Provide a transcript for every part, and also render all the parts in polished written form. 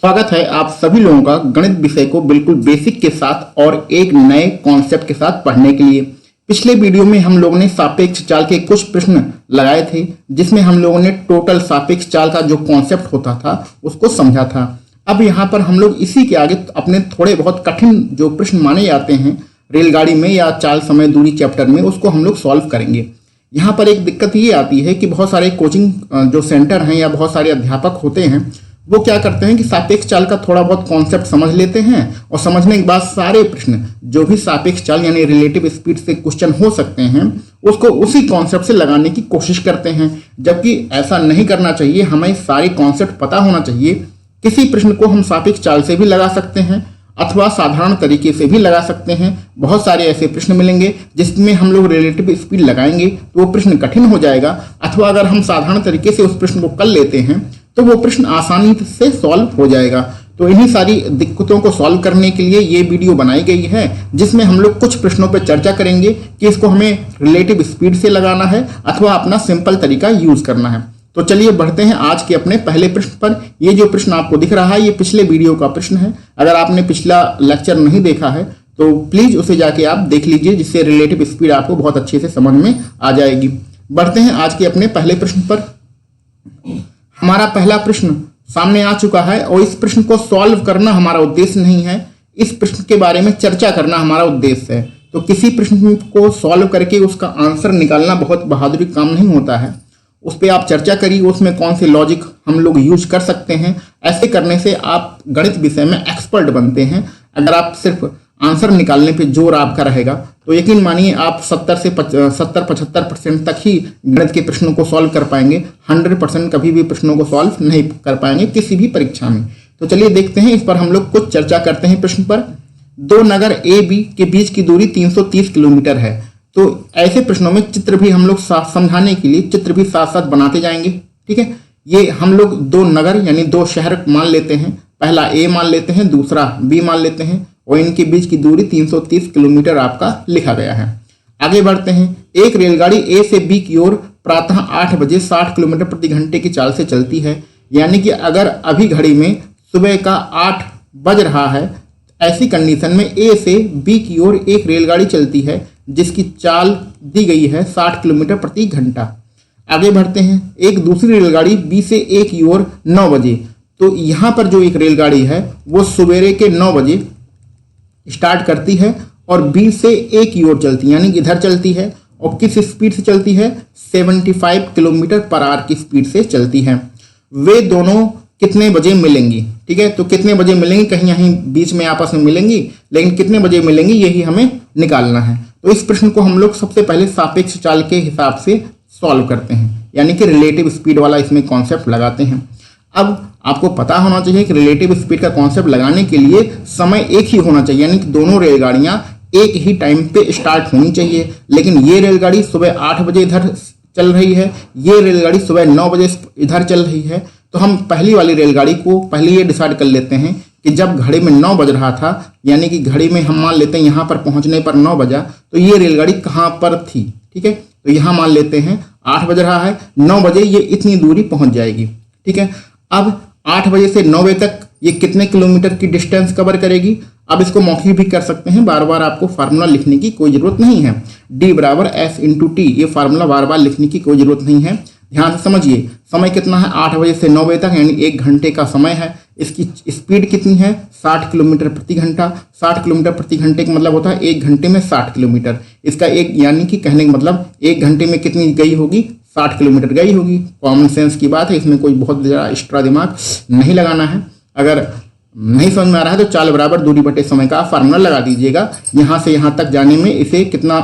स्वागत है आप सभी लोगों का गणित विषय को बिल्कुल बेसिक के साथ और एक नए कॉन्सेप्ट के साथ पढ़ने के लिए। पिछले वीडियो में हम लोगों ने सापेक्ष चाल के कुछ प्रश्न लगाए थे, जिसमें हम लोगों ने टोटल सापेक्ष चाल का जो कॉन्सेप्ट होता था उसको समझा था। अब यहाँ पर हम लोग इसी के आगे अपने थोड़े बहुत कठिन जो प्रश्न माने जाते हैं रेलगाड़ी में या चाल समय दूरी चैप्टर में, उसको हम लोग सॉल्व करेंगे। यहाँ पर एक दिक्कत ये आती है कि बहुत सारे कोचिंग जो सेंटर हैं या बहुत सारे अध्यापक होते हैं, वो क्या करते हैं कि सापेक्ष चाल का थोड़ा बहुत कॉन्सेप्ट समझ लेते हैं और समझने के बाद सारे प्रश्न जो भी सापेक्ष चाल यानी रिलेटिव स्पीड से क्वेश्चन हो सकते हैं उसको उसी कॉन्सेप्ट से लगाने की कोशिश करते हैं, जबकि ऐसा नहीं करना चाहिए। हमें सारे कॉन्सेप्ट पता होना चाहिए। किसी प्रश्न को हम सापेक्ष चाल से भी लगा सकते हैं अथवा साधारण तरीके से भी लगा सकते हैं। बहुत सारे ऐसे प्रश्न मिलेंगे जिसमें हम लोग रिलेटिव स्पीड लगाएंगे तो वो प्रश्न कठिन हो जाएगा, अथवा अगर हम साधारण तरीके से उस प्रश्न को कर लेते हैं तो वो प्रश्न आसानी से सॉल्व हो जाएगा। तो इन्हीं सारी दिक्कतों को सॉल्व करने के लिए ये वीडियो बनाई गई है, जिसमें हम लोग कुछ प्रश्नों पर चर्चा करेंगे कि इसको हमें रिलेटिव स्पीड से लगाना है अथवा अपना सिंपल तरीका यूज करना है। तो चलिए बढ़ते हैं आज के अपने पहले प्रश्न पर। ये जो प्रश्न आपको दिख रहा है ये पिछले वीडियो का प्रश्न है। अगर आपने पिछला लेक्चर नहीं देखा है तो प्लीज उसे जाके आप देख लीजिए, जिससे रिलेटिव स्पीड आपको बहुत अच्छे से समझ में आ जाएगी। बढ़ते हैं आज के अपने पहले प्रश्न पर। हमारा पहला प्रश्न सामने आ चुका है और इस प्रश्न को सॉल्व करना हमारा उद्देश्य नहीं है, इस प्रश्न के बारे में चर्चा करना हमारा उद्देश्य है। तो किसी प्रश्न को सॉल्व करके उसका आंसर निकालना बहुत बहादुरी काम नहीं होता है। उस पर आप चर्चा करिए, उसमें कौन से लॉजिक हम लोग यूज कर सकते हैं। ऐसे करने से आप गणित विषय में एक्सपर्ट बनते हैं। अगर आप सिर्फ आंसर निकालने पे जोर आपका रहेगा तो यकीन मानिए आप 70 से 75% तक ही गणित के प्रश्नों को सॉल्व कर पाएंगे। 100% कभी भी प्रश्नों को सॉल्व नहीं कर पाएंगे किसी भी परीक्षा में। तो चलिए देखते हैं, इस पर हम लोग कुछ चर्चा करते हैं। प्रश्न पर, दो नगर ए बी के बीच की दूरी 330 किलोमीटर है। तो ऐसे प्रश्नों में चित्र भी हम लोग समझाने के लिए चित्र भी साथ साथ बनाते जाएंगे। ठीक है, ये हम लोग दो नगर यानी दो शहर मान लेते हैं। पहला ए मान लेते हैं, दूसरा बी मान लेते हैं और इनके बीच की दूरी 330 किलोमीटर आपका लिखा गया है। आगे बढ़ते हैं। एक रेलगाड़ी ए से बी की ओर प्रातः 8 बजे 60 किलोमीटर प्रति घंटे की चाल से चलती है। यानी कि अगर अभी घड़ी में सुबह का 8 बज रहा है, ऐसी कंडीशन में ए से बी की ओर एक रेलगाड़ी चलती है जिसकी चाल दी गई है 60 किलोमीटर प्रति घंटा। आगे बढ़ते हैं। एक दूसरी रेलगाड़ी बी से ए की ओर 9 बजे। तो यहाँ पर जो एक रेलगाड़ी है वो सवेरे के 9 बजे स्टार्ट करती है और बी से ए की ओर चलती है, यानी कि इधर चलती है और किस स्पीड से चलती है, 75 किलोमीटर पर आवर की स्पीड से चलती है। वे दोनों कितने बजे मिलेंगी? ठीक है, तो कितने बजे मिलेंगी, कहीं यहीं बीच में आपस में मिलेंगी, लेकिन कितने बजे मिलेंगी यही हमें निकालना है। तो इस प्रश्न को हम लोग सबसे पहले सापेक्ष चाल के हिसाब से सॉल्व करते हैं, यानी कि रिलेटिव स्पीड वाला इसमें कॉन्सेप्ट लगाते हैं। अब आपको पता होना चाहिए कि रिलेटिव स्पीड का कॉन्सेप्ट लगाने के लिए समय एक ही होना चाहिए, यानी कि दोनों रेलगाड़ियां एक ही टाइम पे स्टार्ट होनी चाहिए। लेकिन ये रेलगाड़ी सुबह 8 बजे इधर चल रही है, ये रेलगाड़ी सुबह 9 बजे इधर चल रही है। तो हम पहली वाली रेलगाड़ी को पहले ये डिसाइड कर लेते हैं कि जब घड़ी में 9 बज रहा था, यानी कि घड़ी में हम मान लेते हैं यहाँ पर पहुँचने पर 9 बजा, तो ये रेलगाड़ी कहाँ पर थी। ठीक है, तो यहाँ मान लेते हैं 8 बज रहा है, 9 बजे ये इतनी दूरी पहुँच जाएगी। ठीक है, अब 8 बजे से 9 बजे तक ये कितने किलोमीटर की डिस्टेंस कवर करेगी। अब इसको मौखिक भी कर सकते हैं, बार बार आपको फार्मूला लिखने की कोई जरूरत नहीं है। D बराबर S इंटू टी, ये फार्मूला बार बार लिखने की कोई जरूरत नहीं है। ध्यान से समझिए, समय कितना है, 8 बजे से 9 बजे तक, यानी 1 घंटे का समय है। इसकी स्पीड कितनी है, 60 किलोमीटर प्रति घंटा। 60 किलोमीटर प्रति घंटे का मतलब होता है 1 घंटे में 60 किलोमीटर। इसका एक यानी कि कहने का मतलब 1 घंटे में कितनी गई होगी, 60 किलोमीटर गई होगी। कॉमन सेंस की बात है, इसमें कोई बहुत ज़्यादा एक्स्ट्रा दिमाग नहीं लगाना है। अगर नहीं समझ में आ रहा है तो चाल बराबर दूरी बटे समय का फार्मूला लगा दीजिएगा। यहाँ से यहाँ तक जाने में इसे कितना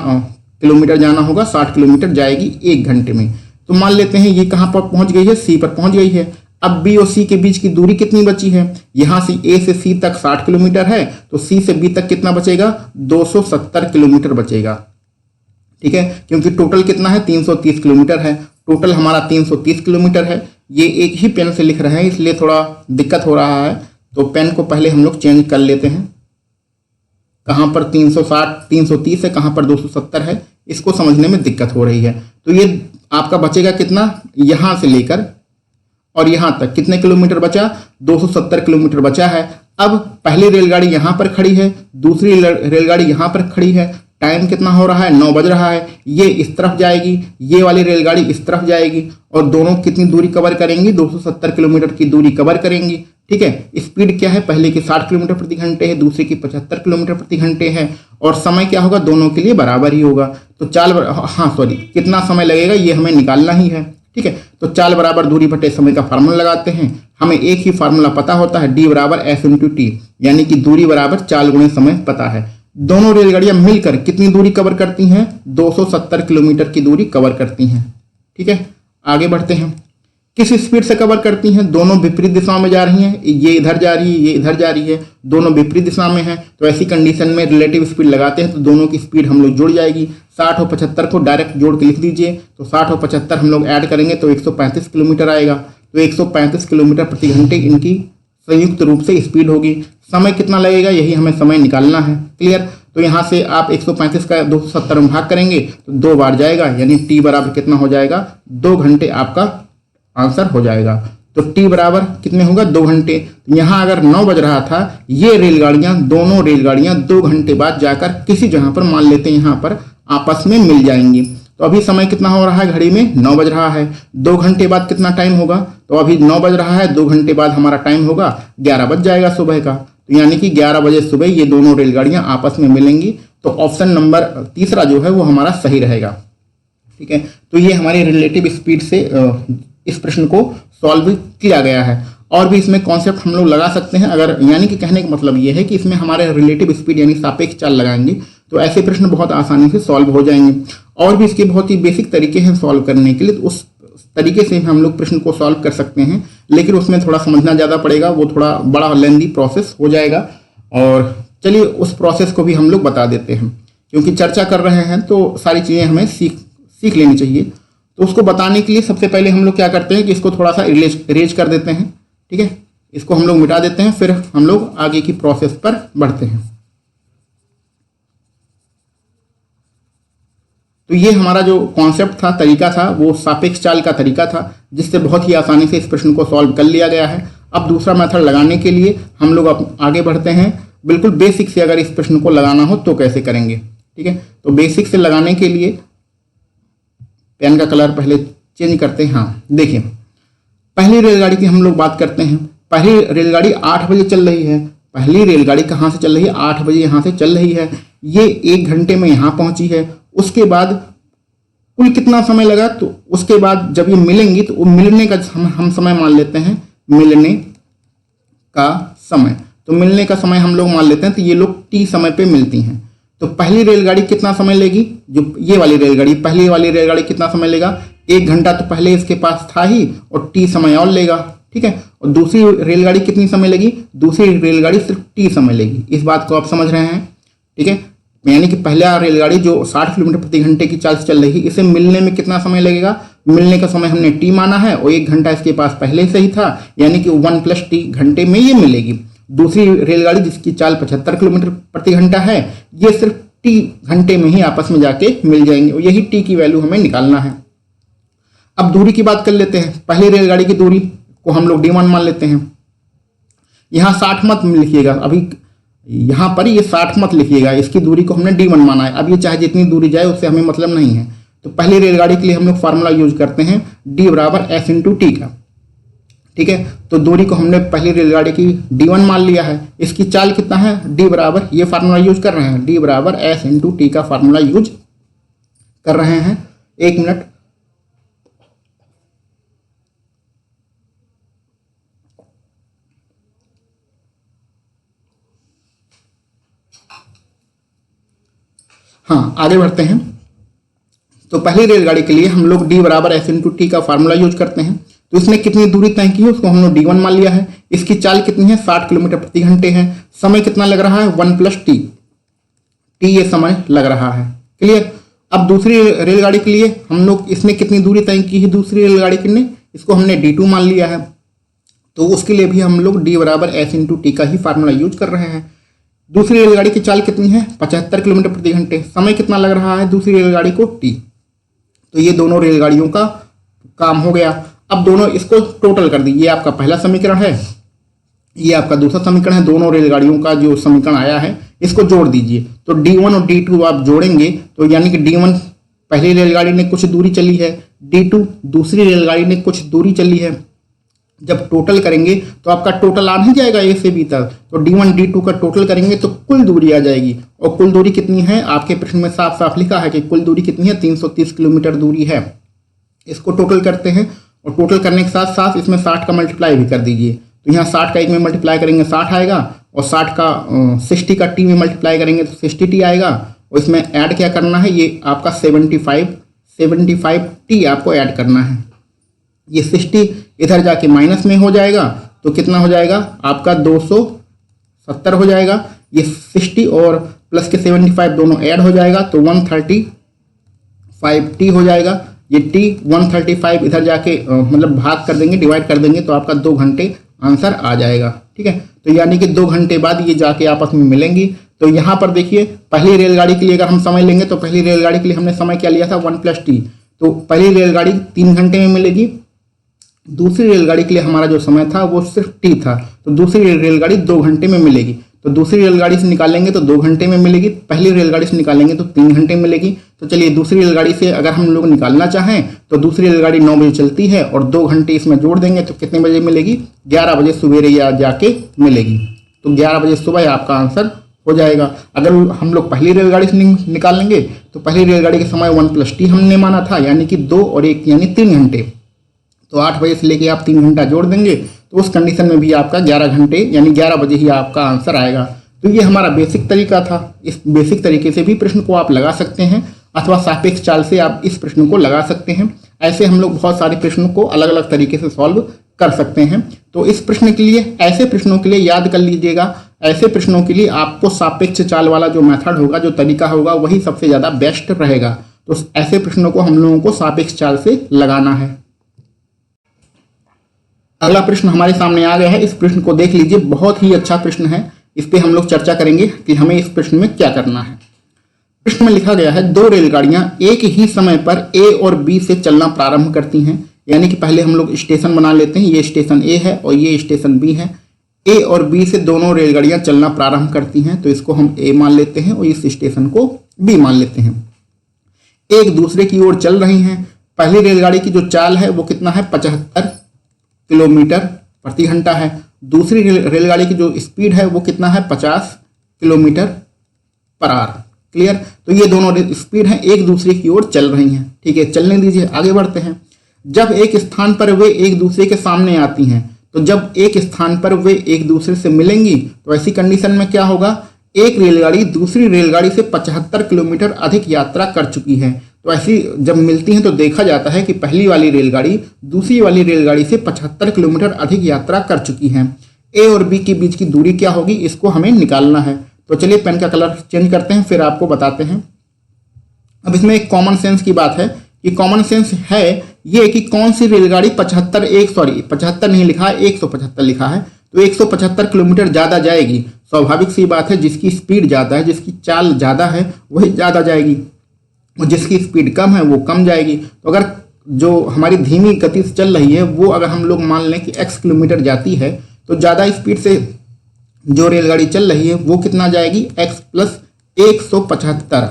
किलोमीटर जाना होगा, 60 किलोमीटर जाएगी 1 घंटे में। तो मान लेते हैं ये कहाँ पर पहुँच गई है, सी पर पहुँच गई है। अब बी और सी के बीच की दूरी कितनी बची है, यहाँ से ए से सी तक 60 किलोमीटर है, तो सी से बी तक कितना बचेगा, 270 किलोमीटर बचेगा। ठीक है, क्योंकि टोटल कितना है, 330 किलोमीटर है। टोटल हमारा 330 किलोमीटर है। ये एक ही पेन से लिख रहे हैं इसलिए थोड़ा दिक्कत हो रहा है, तो पेन को पहले हम लोग चेंज कर लेते हैं। कहाँ पर 330 है, कहाँ पर 270 है, इसको समझने में दिक्कत हो रही है। तो ये आपका बचेगा कितना, यहाँ से लेकर और यहाँ तक कितने किलोमीटर बचा, 270 किलोमीटर बचा है। अब पहली रेलगाड़ी यहाँ पर खड़ी है, दूसरी रेलगाड़ी यहाँ पर खड़ी है, टाइम कितना हो रहा है, 9 बज रहा है। ये इस तरफ जाएगी, ये वाली रेलगाड़ी इस तरफ जाएगी, और दोनों कितनी दूरी कवर करेंगी, 270 किलोमीटर की दूरी कवर करेंगी। ठीक है, स्पीड क्या है, पहले की 60 किलोमीटर प्रति घंटे है, दूसरे की 75 किलोमीटर प्रति घंटे है, और समय क्या होगा, दोनों के लिए बराबर ही होगा। तो कितना समय लगेगा ये हमें निकालना ही है। ठीक है, तो चाल बराबर दूरी बटे समय का फार्मूला लगाते हैं। हमें एक ही फार्मूला पता होता है, डी बराबर एस इंटू टी, यानी कि दूरी बराबर चाल गुणे समय पता है। दोनों रेलगाड़ियां मिलकर कितनी दूरी कवर करती हैं, 270 किलोमीटर की दूरी कवर करती हैं। ठीक है, आगे बढ़ते हैं। किस स्पीड से कवर करती हैं, दोनों विपरीत दिशाओं में जा रही हैं, ये इधर जा रही है, ये इधर जा रही है, दोनों विपरीत दिशा में हैं। तो ऐसी कंडीशन में रिलेटिव स्पीड लगाते हैं तो दोनों की स्पीड हम लोग जुड़ जाएगी। 60 और 75 को डायरेक्ट जोड़ के लिख दीजिए, तो 60 और 75 हम लोग ऐड करेंगे तो 135 किलोमीटर आएगा। तो 135 किलोमीटर प्रति घंटे इनकी संयुक्त रूप से स्पीड होगी। समय कितना लगेगा, यही हमें समय निकालना है। क्लियर, तो यहाँ से आप 135 का 270 में भाग करेंगे तो 2 बार जाएगा, यानी टी बराबर कितना हो जाएगा, 2 घंटे आपका आंसर हो जाएगा। तो टी बराबर कितने होगा, 2 घंटे। यहाँ अगर 9 बज रहा था, ये रेलगाड़ियां, दोनों रेलगाड़ियां 2 घंटे बाद जाकर किसी जगह पर, मान लेते हैं यहाँ पर, आपस में मिल जाएंगी। तो अभी समय कितना हो रहा है, घड़ी में 9 बज रहा है। 2 घंटे बाद कितना टाइम होगा, तो अभी 9 बज रहा है, 2 घंटे बाद हमारा टाइम होगा 11 बज जाएगा सुबह का। तो यानी कि 11 बजे सुबह ये दोनों रेलगाड़ियां आपस में मिलेंगी। तो ऑप्शन नंबर तीसरा जो है वो हमारा सही रहेगा। ठीक है, तो ये हमारे रिलेटिव स्पीड से इस प्रश्न को सॉल्व किया गया है। और भी इसमें कॉन्सेप्ट हम लोग लगा सकते हैं, अगर, यानी कि कहने का मतलब ये है कि इसमें हमारे रिलेटिव स्पीड यानी सापेक्ष चाल लगाएंगे तो ऐसे प्रश्न बहुत आसानी से सॉल्व हो जाएंगे। और भी इसके बहुत ही बेसिक तरीके हैं सॉल्व करने के लिए, तो उस तरीके से हम लोग प्रश्न को सॉल्व कर सकते हैं, लेकिन उसमें थोड़ा समझना ज़्यादा पड़ेगा, वो थोड़ा बड़ा लेंदी प्रोसेस हो जाएगा। और चलिए उस प्रोसेस को भी हम लोग बता देते हैं, क्योंकि चर्चा कर रहे हैं तो सारी चीज़ें हमें सीख लेनी चाहिए। तो उसको बताने के लिए सबसे पहले हम लोग क्या करते हैं कि इसको थोड़ा सा इरेज कर देते हैं। ठीक है, इसको हम लोग मिटा देते हैं, फिर हम लोग आगे की प्रोसेस पर बढ़ते हैं। तो ये हमारा जो कॉन्सेप्ट था, तरीका था, वो सापेक्ष चाल का तरीका था, जिससे बहुत ही आसानी से इस प्रश्न को सॉल्व कर लिया गया है। अब दूसरा मेथड लगाने के लिए हम लोग अब आगे बढ़ते हैं। बिल्कुल बेसिक से अगर इस प्रश्न को लगाना हो तो कैसे करेंगे। ठीक है, तो बेसिक से लगाने के लिए पेन का कलर पहले चेंज करते हैं। हाँ देखिए, पहली रेलगाड़ी की हम लोग बात करते हैं। पहली रेलगाड़ी 8 बजे चल रही है। पहली रेलगाड़ी कहाँ से चल रही है, 8 बजे यहाँ से चल रही है। ये 1 घंटे में यहाँ पहुंची है। उसके बाद कुल कितना समय लगा, तो उसके बाद जब ये मिलेंगी तो मिलने का हम समय मान लेते हैं, मिलने का समय। तो मिलने का समय हम लोग मान लेते हैं, तो ये लोग टी समय पे मिलती हैं। तो पहली रेलगाड़ी कितना समय लेगी, जो ये वाली रेलगाड़ी, पहली वाली रेलगाड़ी कितना समय लेगा, 1 घंटा तो पहले इसके पास था ही, और टी समय और लेगा। ठीक है, और दूसरी रेलगाड़ी कितनी समय लेगी, दूसरी रेलगाड़ी सिर्फ टी समय लेगी। इस बात को आप समझ रहे हैं। ठीक है, यानी कि पहला रेलगाड़ी जो 60 किलोमीटर प्रति घंटे की चाल से चल रही है, इसे मिलने में कितना समय लगेगा, मिलने का समय हमने टी माना है, और 1 घंटा इसके पास पहले से ही था, यानी कि 1 + टी घंटे में ये मिलेगी। दूसरी रेलगाड़ी जिसकी चाल 75 किलोमीटर प्रति घंटा है, ये सिर्फ टी घंटे में ही आपस में जाके मिल जाएंगे, और यही टी की वैल्यू हमें निकालना है। अब दूरी की बात कर लेते हैं। पहली रेलगाड़ी की दूरी को हम लोग d1 मान लेते हैं। यहाँ 60 मत लिखिएगा, अभी यहाँ पर ये 60 मत लिखिएगा, इसकी दूरी को हमने d1 माना है। अब ये चाहे जितनी दूरी जाए उससे हमें मतलब नहीं है। तो पहली रेलगाड़ी के लिए हम लोग फार्मूला यूज करते हैं d बराबर s इंटू टी का। ठीक है, तो दूरी को हमने पहली रेलगाड़ी की d1 मान लिया है। इसकी चाल कितना है, d बराबर, ये फार्मूला यूज कर रहे हैं, d बराबर s इंटू टी का फार्मूला यूज कर रहे हैं। 1 मिनट, हाँ आगे बढ़ते हैं। तो पहली रेलगाड़ी के लिए हम लोग d बराबर s इंटू टी का फार्मूला यूज करते हैं। तो इसने कितनी दूरी तय की है उसको हमने d1 मान लिया है। इसकी चाल कितनी है, 60 किलोमीटर प्रति घंटे है। समय कितना लग रहा है, 1 + टी, टी ये समय लग रहा है। क्लियर। अब दूसरी रेलगाड़ी के लिए हम लोग, इसने कितनी दूरी तय की है दूसरी रेलगाड़ी के लिए, इसको हमने d2 मान लिया है। तो उसके लिए भी हम लोग d बराबर s इंटू टी का ही फार्मूला यूज कर रहे हैं। दूसरी रेलगाड़ी की चाल कितनी है, 75 किलोमीटर प्रति घंटे। समय कितना लग रहा है दूसरी रेलगाड़ी को, टी। तो ये दोनों रेलगाड़ियों का काम हो गया। अब दोनों इसको टोटल कर दीजिए, आपका पहला समीकरण है, ये आपका दूसरा समीकरण है, दोनों रेलगाड़ियों का जो समीकरण आया है इसको जोड़ दीजिए। तो D1 और D2 आप जोड़ेंगे तो यानी कि D1 पहली रेलगाड़ी ने कुछ दूरी चली है, D2 दूसरी रेलगाड़ी ने कुछ दूरी चली है। जब टोटल करेंगे तो आपका टोटल आ नहीं जाएगा ए से बी तक, तो D1 D2 का टोटल करेंगे तो कुल दूरी आ जाएगी। और कुल दूरी कितनी है, आपके प्रश्न में साफ साफ लिखा है कि कुल दूरी कितनी है, 330 किलोमीटर दूरी है। इसको टोटल करते हैं और टोटल करने के साथ साथ इसमें 60 का मल्टीप्लाई भी कर दीजिए। तो यहाँ 60 का 1 में मल्टीप्लाई करेंगे 60 आएगा, और 60 का 60 का टी में मल्टीप्लाई करेंगे तो 60t आएगा। और इसमें ऐड क्या करना है, ये आपका 75t आपको ऐड करना है। ये 60 इधर जाके माइनस में हो जाएगा तो कितना हो जाएगा आपका 270 हो जाएगा। ये 60 और प्लस के 75 दोनों ऐड हो जाएगा तो 135t हो जाएगा। ये t 135 इधर जाके मतलब भाग कर देंगे, डिवाइड कर देंगे तो आपका 2 घंटे आंसर आ जाएगा। ठीक है, तो यानी कि 2 घंटे बाद ये जाके आपस में मिलेंगी। तो यहाँ पर देखिए पहली रेलगाड़ी के लिए अगर हम समय लेंगे तो पहली रेलगाड़ी के लिए हमने समय क्या लिया था 1+t, तो पहली रेलगाड़ी 3 घंटे में मिलेगी। दूसरी रेलगाड़ी के लिए हमारा जो समय था वो सिर्फ t था, तो दूसरी रेलगाड़ी 2 घंटे में मिलेगी। तो दूसरी रेलगाड़ी से निकालेंगे तो 2 घंटे में मिलेगी, पहली रेलगाड़ी से निकालेंगे तो 3 घंटे में मिलेगी। तो चलिए दूसरी रेलगाड़ी से अगर हम लोग निकालना चाहें तो दूसरी रेलगाड़ी 9 बजे चलती है और 2 घंटे इसमें जोड़ देंगे तो कितने बजे मिलेगी, 11 बजे सवेरे या जाके मिलेगी। तो 11 बजे सुबह आपका आंसर हो जाएगा। अगर हम लोग पहली रेलगाड़ी से निकाल लेंगे तो पहली रेलगाड़ी का समय 1+t हमने माना था, यानी कि 2 और 1 यानी 3 घंटे। तो 8 बजे से लेके आप 3 घंटा जोड़ देंगे तो उस कंडीशन में भी आपका 11 घंटे यानी 11 बजे ही आपका आंसर आएगा। तो ये हमारा बेसिक तरीका था। इस बेसिक तरीके से भी प्रश्न को आप लगा सकते हैं अथवा सापेक्ष चाल से आप इस प्रश्न को लगा सकते हैं। ऐसे हम लोग बहुत सारे प्रश्नों को अलग अलग तरीके से सॉल्व कर सकते हैं। तो इस प्रश्न के लिए, ऐसे प्रश्नों के लिए याद कर लीजिएगा, ऐसे प्रश्नों के लिए आपको सापेक्ष चाल वाला जो मेथड होगा, जो तरीका होगा, वही सबसे ज़्यादा बेस्ट रहेगा। तो ऐसे प्रश्नों को हम लोगों को सापेक्ष चाल से लगाना है। अगला प्रश्न हमारे सामने आ गया है, इस प्रश्न को देख लीजिए, बहुत ही अच्छा प्रश्न है। इस पे हम लोग चर्चा करेंगे कि हमें इस प्रश्न में क्या करना है। प्रश्न में लिखा गया है 2 रेलगाड़ियां एक ही समय पर ए और बी से चलना प्रारंभ करती हैं। यानी कि पहले हम लोग स्टेशन बना लेते हैं, ये स्टेशन ए है और ये स्टेशन बी है। ए और बी से दोनों रेलगाड़ियां चलना प्रारंभ करती हैं, तो इसको हम ए मान लेते हैं और इस स्टेशन को बी मान लेते हैं। एक दूसरे की ओर चल रही हैं। पहली रेलगाड़ी की जो चाल है वो कितना है, 75 किलोमीटर प्रति घंटा है। दूसरी रेलगाड़ी की जो स्पीड है वो कितना है, 50 किलोमीटर पर आवर। क्लियर, तो ये दोनों स्पीड हैं, एक दूसरे की ओर चल रही हैं। ठीक है, चलने दीजिए, आगे बढ़ते हैं। जब एक स्थान पर वे एक दूसरे के सामने आती हैं, तो जब एक स्थान पर वे एक दूसरे से मिलेंगी तो ऐसी कंडीशन में क्या होगा, एक रेलगाड़ी दूसरी रेलगाड़ी से 75 किलोमीटर अधिक यात्रा कर चुकी है। तो ऐसी जब मिलती हैं तो देखा जाता है कि पहली वाली रेलगाड़ी दूसरी वाली रेलगाड़ी से 75 किलोमीटर अधिक यात्रा कर चुकी है। ए और बी के बीच की दूरी क्या होगी, इसको हमें निकालना है। तो चलिए पेन का कलर चेंज करते हैं, फिर आपको बताते हैं। अब इसमें एक कॉमन सेंस की बात है कि कॉमन सेंस है ये कि कौन सी रेलगाड़ी 75 नहीं लिखा है, 175 लिखा है, तो 175 किलोमीटर ज़्यादा जाएगी। स्वाभाविक सी बात है, जिसकी स्पीड ज़्यादा है, जिसकी चाल ज़्यादा है वही ज़्यादा जाएगी और जिसकी स्पीड कम है वो कम जाएगी। तो अगर जो हमारी धीमी गति से चल रही है वो अगर हम लोग मान लें कि x किलोमीटर जाती है, तो ज़्यादा स्पीड से जो रेलगाड़ी चल रही है वो कितना जाएगी, x + 175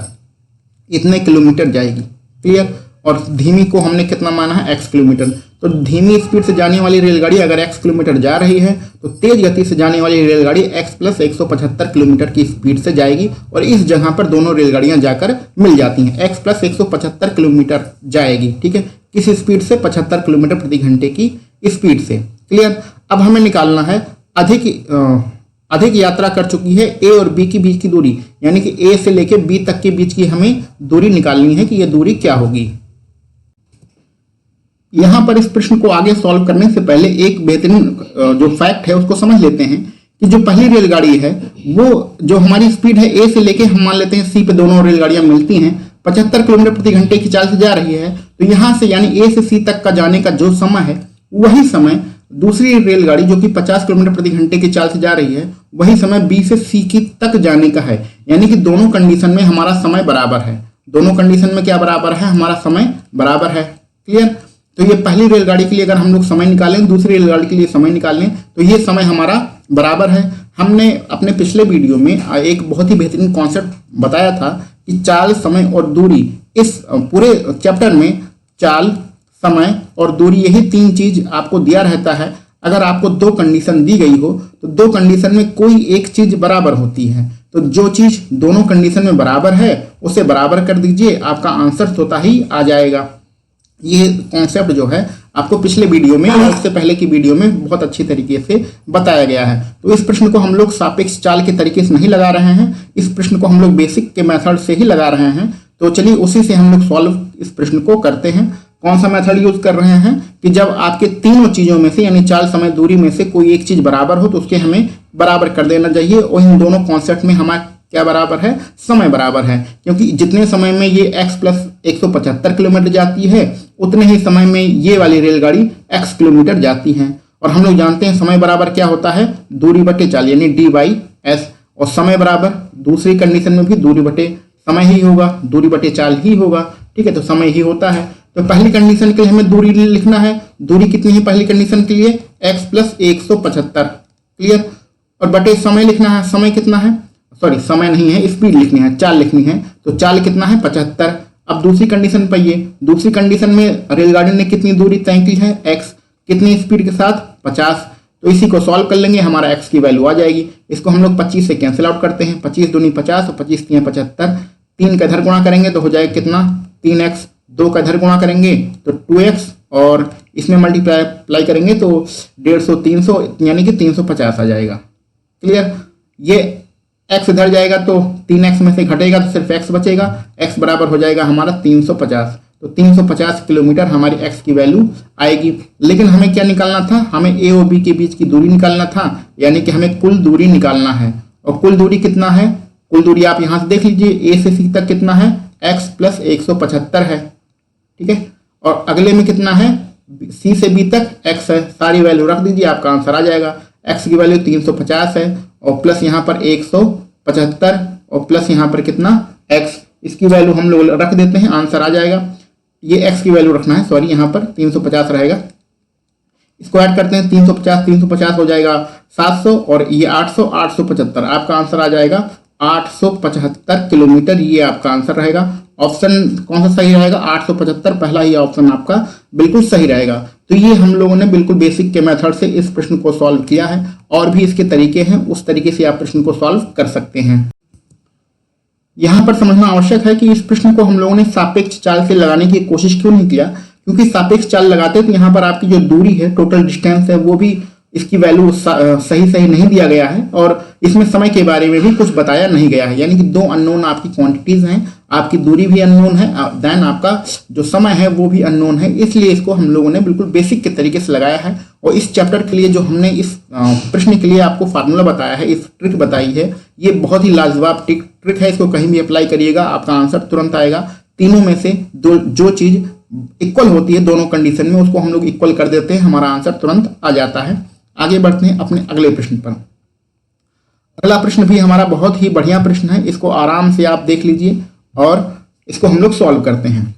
इतने किलोमीटर जाएगी। क्लियर, और धीमी को हमने कितना माना है, x किलोमीटर। तो धीमी स्पीड से जाने वाली रेलगाड़ी अगर x किलोमीटर जा रही है तो तेज गति से जाने वाली रेलगाड़ी x + 175 किलोमीटर की स्पीड से जाएगी और इस जगह पर दोनों रेलगाड़ियां जाकर मिल जाती हैं। x + 175 किलोमीटर जाएगी, ठीक है, किस स्पीड से, 75 किलोमीटर प्रति घंटे की स्पीड से। क्लियर, अब हमें निकालना है अधिक यात्रा कर चुकी है ए और बी के बीच की दूरी, यानी कि ए से लेकर बी तक के बीच की हमें दूरी निकालनी है कि यह दूरी क्या होगी। यहां पर इस प्रश्न को आगे सॉल्व करने से पहले एक बेहतरीन जो फैक्ट है उसको समझ लेते हैं कि जो पहली रेलगाड़ी है वो जो हमारी स्पीड है ए से लेके हम मान लेते हैं सी पे दोनों रेलगाड़ियां मिलती हैं, 75 किलोमीटर प्रति घंटे की चाल से जा रही है। तो यहां से यानी ए से सी तक का जाने का जो समय है वही समय दूसरी रेलगाड़ी जो कि 50 किलोमीटर प्रति घंटे की चाल से जा रही है वही समय बी से सी की तक जाने का है। यानी कि दोनों कंडीशन में हमारा समय बराबर है। दोनों कंडीशन में क्या बराबर है, हमारा समय बराबर है। क्लियर, तो ये पहली रेलगाड़ी के लिए अगर हम लोग समय निकालें, दूसरी रेलगाड़ी के लिए समय निकालें, तो ये समय हमारा बराबर है। हमने अपने पिछले वीडियो में एक बहुत ही बेहतरीन कॉन्सेप्ट बताया था कि चाल, समय और दूरी, इस पूरे चैप्टर में चाल, समय और दूरी, यही तीन चीज आपको दिया रहता है। अगर आपको दो कंडीशन दी गई हो तो दो कंडीशन में कोई एक चीज बराबर होती है, तो जो चीज दोनों कंडीशन में बराबर है उसे बराबर कर दीजिए, आपका आंसर स्वतः ही आ जाएगा। ये कॉन्सेप्ट जो है आपको पिछले वीडियो में और इससे पहले की वीडियो में बहुत अच्छी तरीके से बताया गया है। तो इस प्रश्न को हम लोग सापेक्ष चाल के तरीके से नहीं लगा रहे हैं, इस प्रश्न को हम लोग बेसिक के मेथड से ही लगा रहे हैं। तो चलिए उसी से हम लोग सॉल्व इस प्रश्न को करते हैं। कौन सा मेथड यूज कर रहे हैं कि जब आपके तीनों चीजों में से यानी चाल, समय, दूरी में से कोई एक चीज बराबर हो तो उसके हमें बराबर कर देना चाहिए। और इन दोनों कॉन्सेप्ट में हमारा क्या बराबर है? समय बराबर है, क्योंकि जितने समय में ये x प्लस 175 किलोमीटर जाती है उतने ही समय में ये वाली रेलगाड़ी x किलोमीटर जाती है। और हम लोग जानते हैं समय बराबर क्या होता है? दूरी बटे चाल यानी d/s। और समय बराबर दूसरी कंडीशन में भी दूरी बटे समय ही होगा, दूरी बटे चाल ही होगा। ठीक है, तो समय ही होता है। तो पहली कंडीशन के लिए हमें दूरी लिखना है। दूरी कितनी है पहली कंडीशन के लिए? x plus 175। क्लियर। और बटे समय लिखना है। समय कितना है? सॉरी, समय नहीं है, स्पीड लिखनी है, चाल लिखनी है। तो चाल कितना है? 75। अब दूसरी कंडीशन पाइए। दूसरी कंडीशन में रेलगाड़ी ने कितनी दूरी तय की है? x। कितनी स्पीड के साथ? 50। तो इसी को सॉल्व कर लेंगे, हमारा x की वैल्यू आ जाएगी। इसको हम लोग 25 से कैंसिल आउट करते हैं। 25 दूनी 50 और 25 3 75। 3 का इधर गुणा करेंगे तो हो जाएगा कितना? 3x। 2 का इधर गुणा करेंगे तो 2x और इसमें मल्टीप्लाई करेंगे तो 150 300 यानी कि 350 आ जाएगा। क्लियर। ये x इधर जाएगा तो 3x में से घटेगा तो सिर्फ x बचेगा। x बराबर हो जाएगा हमारा 350। तो 350 किलोमीटर हमारी x की वैल्यू आएगी। लेकिन हमें क्या निकालना था? हमें a और b के बीच की दूरी निकालना था, यानी कि हमें कुल दूरी निकालना है। और कुल दूरी कितना है? कुल दूरी आप यहां से देख लीजिए, a से c तक कितना है? x प्लस 175 है। ठीक है। और अगले में कितना है? c से b तक x है। सारी वैल्यू रख दीजिए, आपका आंसर आ जाएगा। x की वैल्यू 350 है और प्लस यहाँ पर 175 और प्लस यहाँ पर कितना? x। इसकी वैल्यू हम लोग रख देते हैं, आंसर आ जाएगा। ये x की वैल्यू रखना है, सॉरी, यहाँ पर 350 रहेगा। इसको ऐड करते हैं, 350 हो जाएगा 700 और ये 800 875। आपका आंसर आ जाएगा 875 किलोमीटर। ये आपका आंसर रहेगा। ऑप्शन कौन सा सही रहेगा? 875, पहला ही ऑप्शन आपका बिल्कुल सही रहेगा। तो ये हम लोगों ने बिल्कुल बेसिक के मेथड से इस प्रश्न को सॉल्व किया है। और भी इसके तरीके हैं, उस तरीके से आप प्रश्न को सॉल्व कर सकते हैं। यहाँ पर समझना आवश्यक है कि इस प्रश्न को हम लोगों ने सापेक्ष चाल से लगाने की कोशिश क्यों नहीं किया? क्योंकि सापेक्ष चाल लगाते तो यहाँ पर आपकी जो दूरी है, टोटल डिस्टेंस है, वो भी इसकी वैल्यू सही नहीं दिया गया है और इसमें समय के बारे में भी कुछ बताया नहीं गया है। यानी कि दो अननोन आपकी क्वांटिटीज हैं, आपकी दूरी भी अननोन है, देन आपका जो समय है वो भी अननोन है। इसलिए इसको हम लोगों ने बिल्कुल बेसिक के तरीके से लगाया है। और इस चैप्टर के लिए जो हमने इस प्रश्न के लिए आपको फार्मूला बताया है, इस ट्रिक बताई है, ये बहुत ही लाजवाब ट्रिक है। इसको कहीं भी अप्लाई करिएगा, आपका आंसर तुरंत आएगा। तीनों में से जो चीज इक्वल होती है दोनों कंडीशन में, उसको हम लोग इक्वल कर देते हैं, हमारा आंसर तुरंत आ जाता है। आगे बढ़ते हैं अपने अगले प्रश्न पर। अगला प्रश्न भी हमारा बहुत ही बढ़िया प्रश्न है, इसको आराम से आप देख लीजिए और इसको हम लोग सॉल्व करते हैं।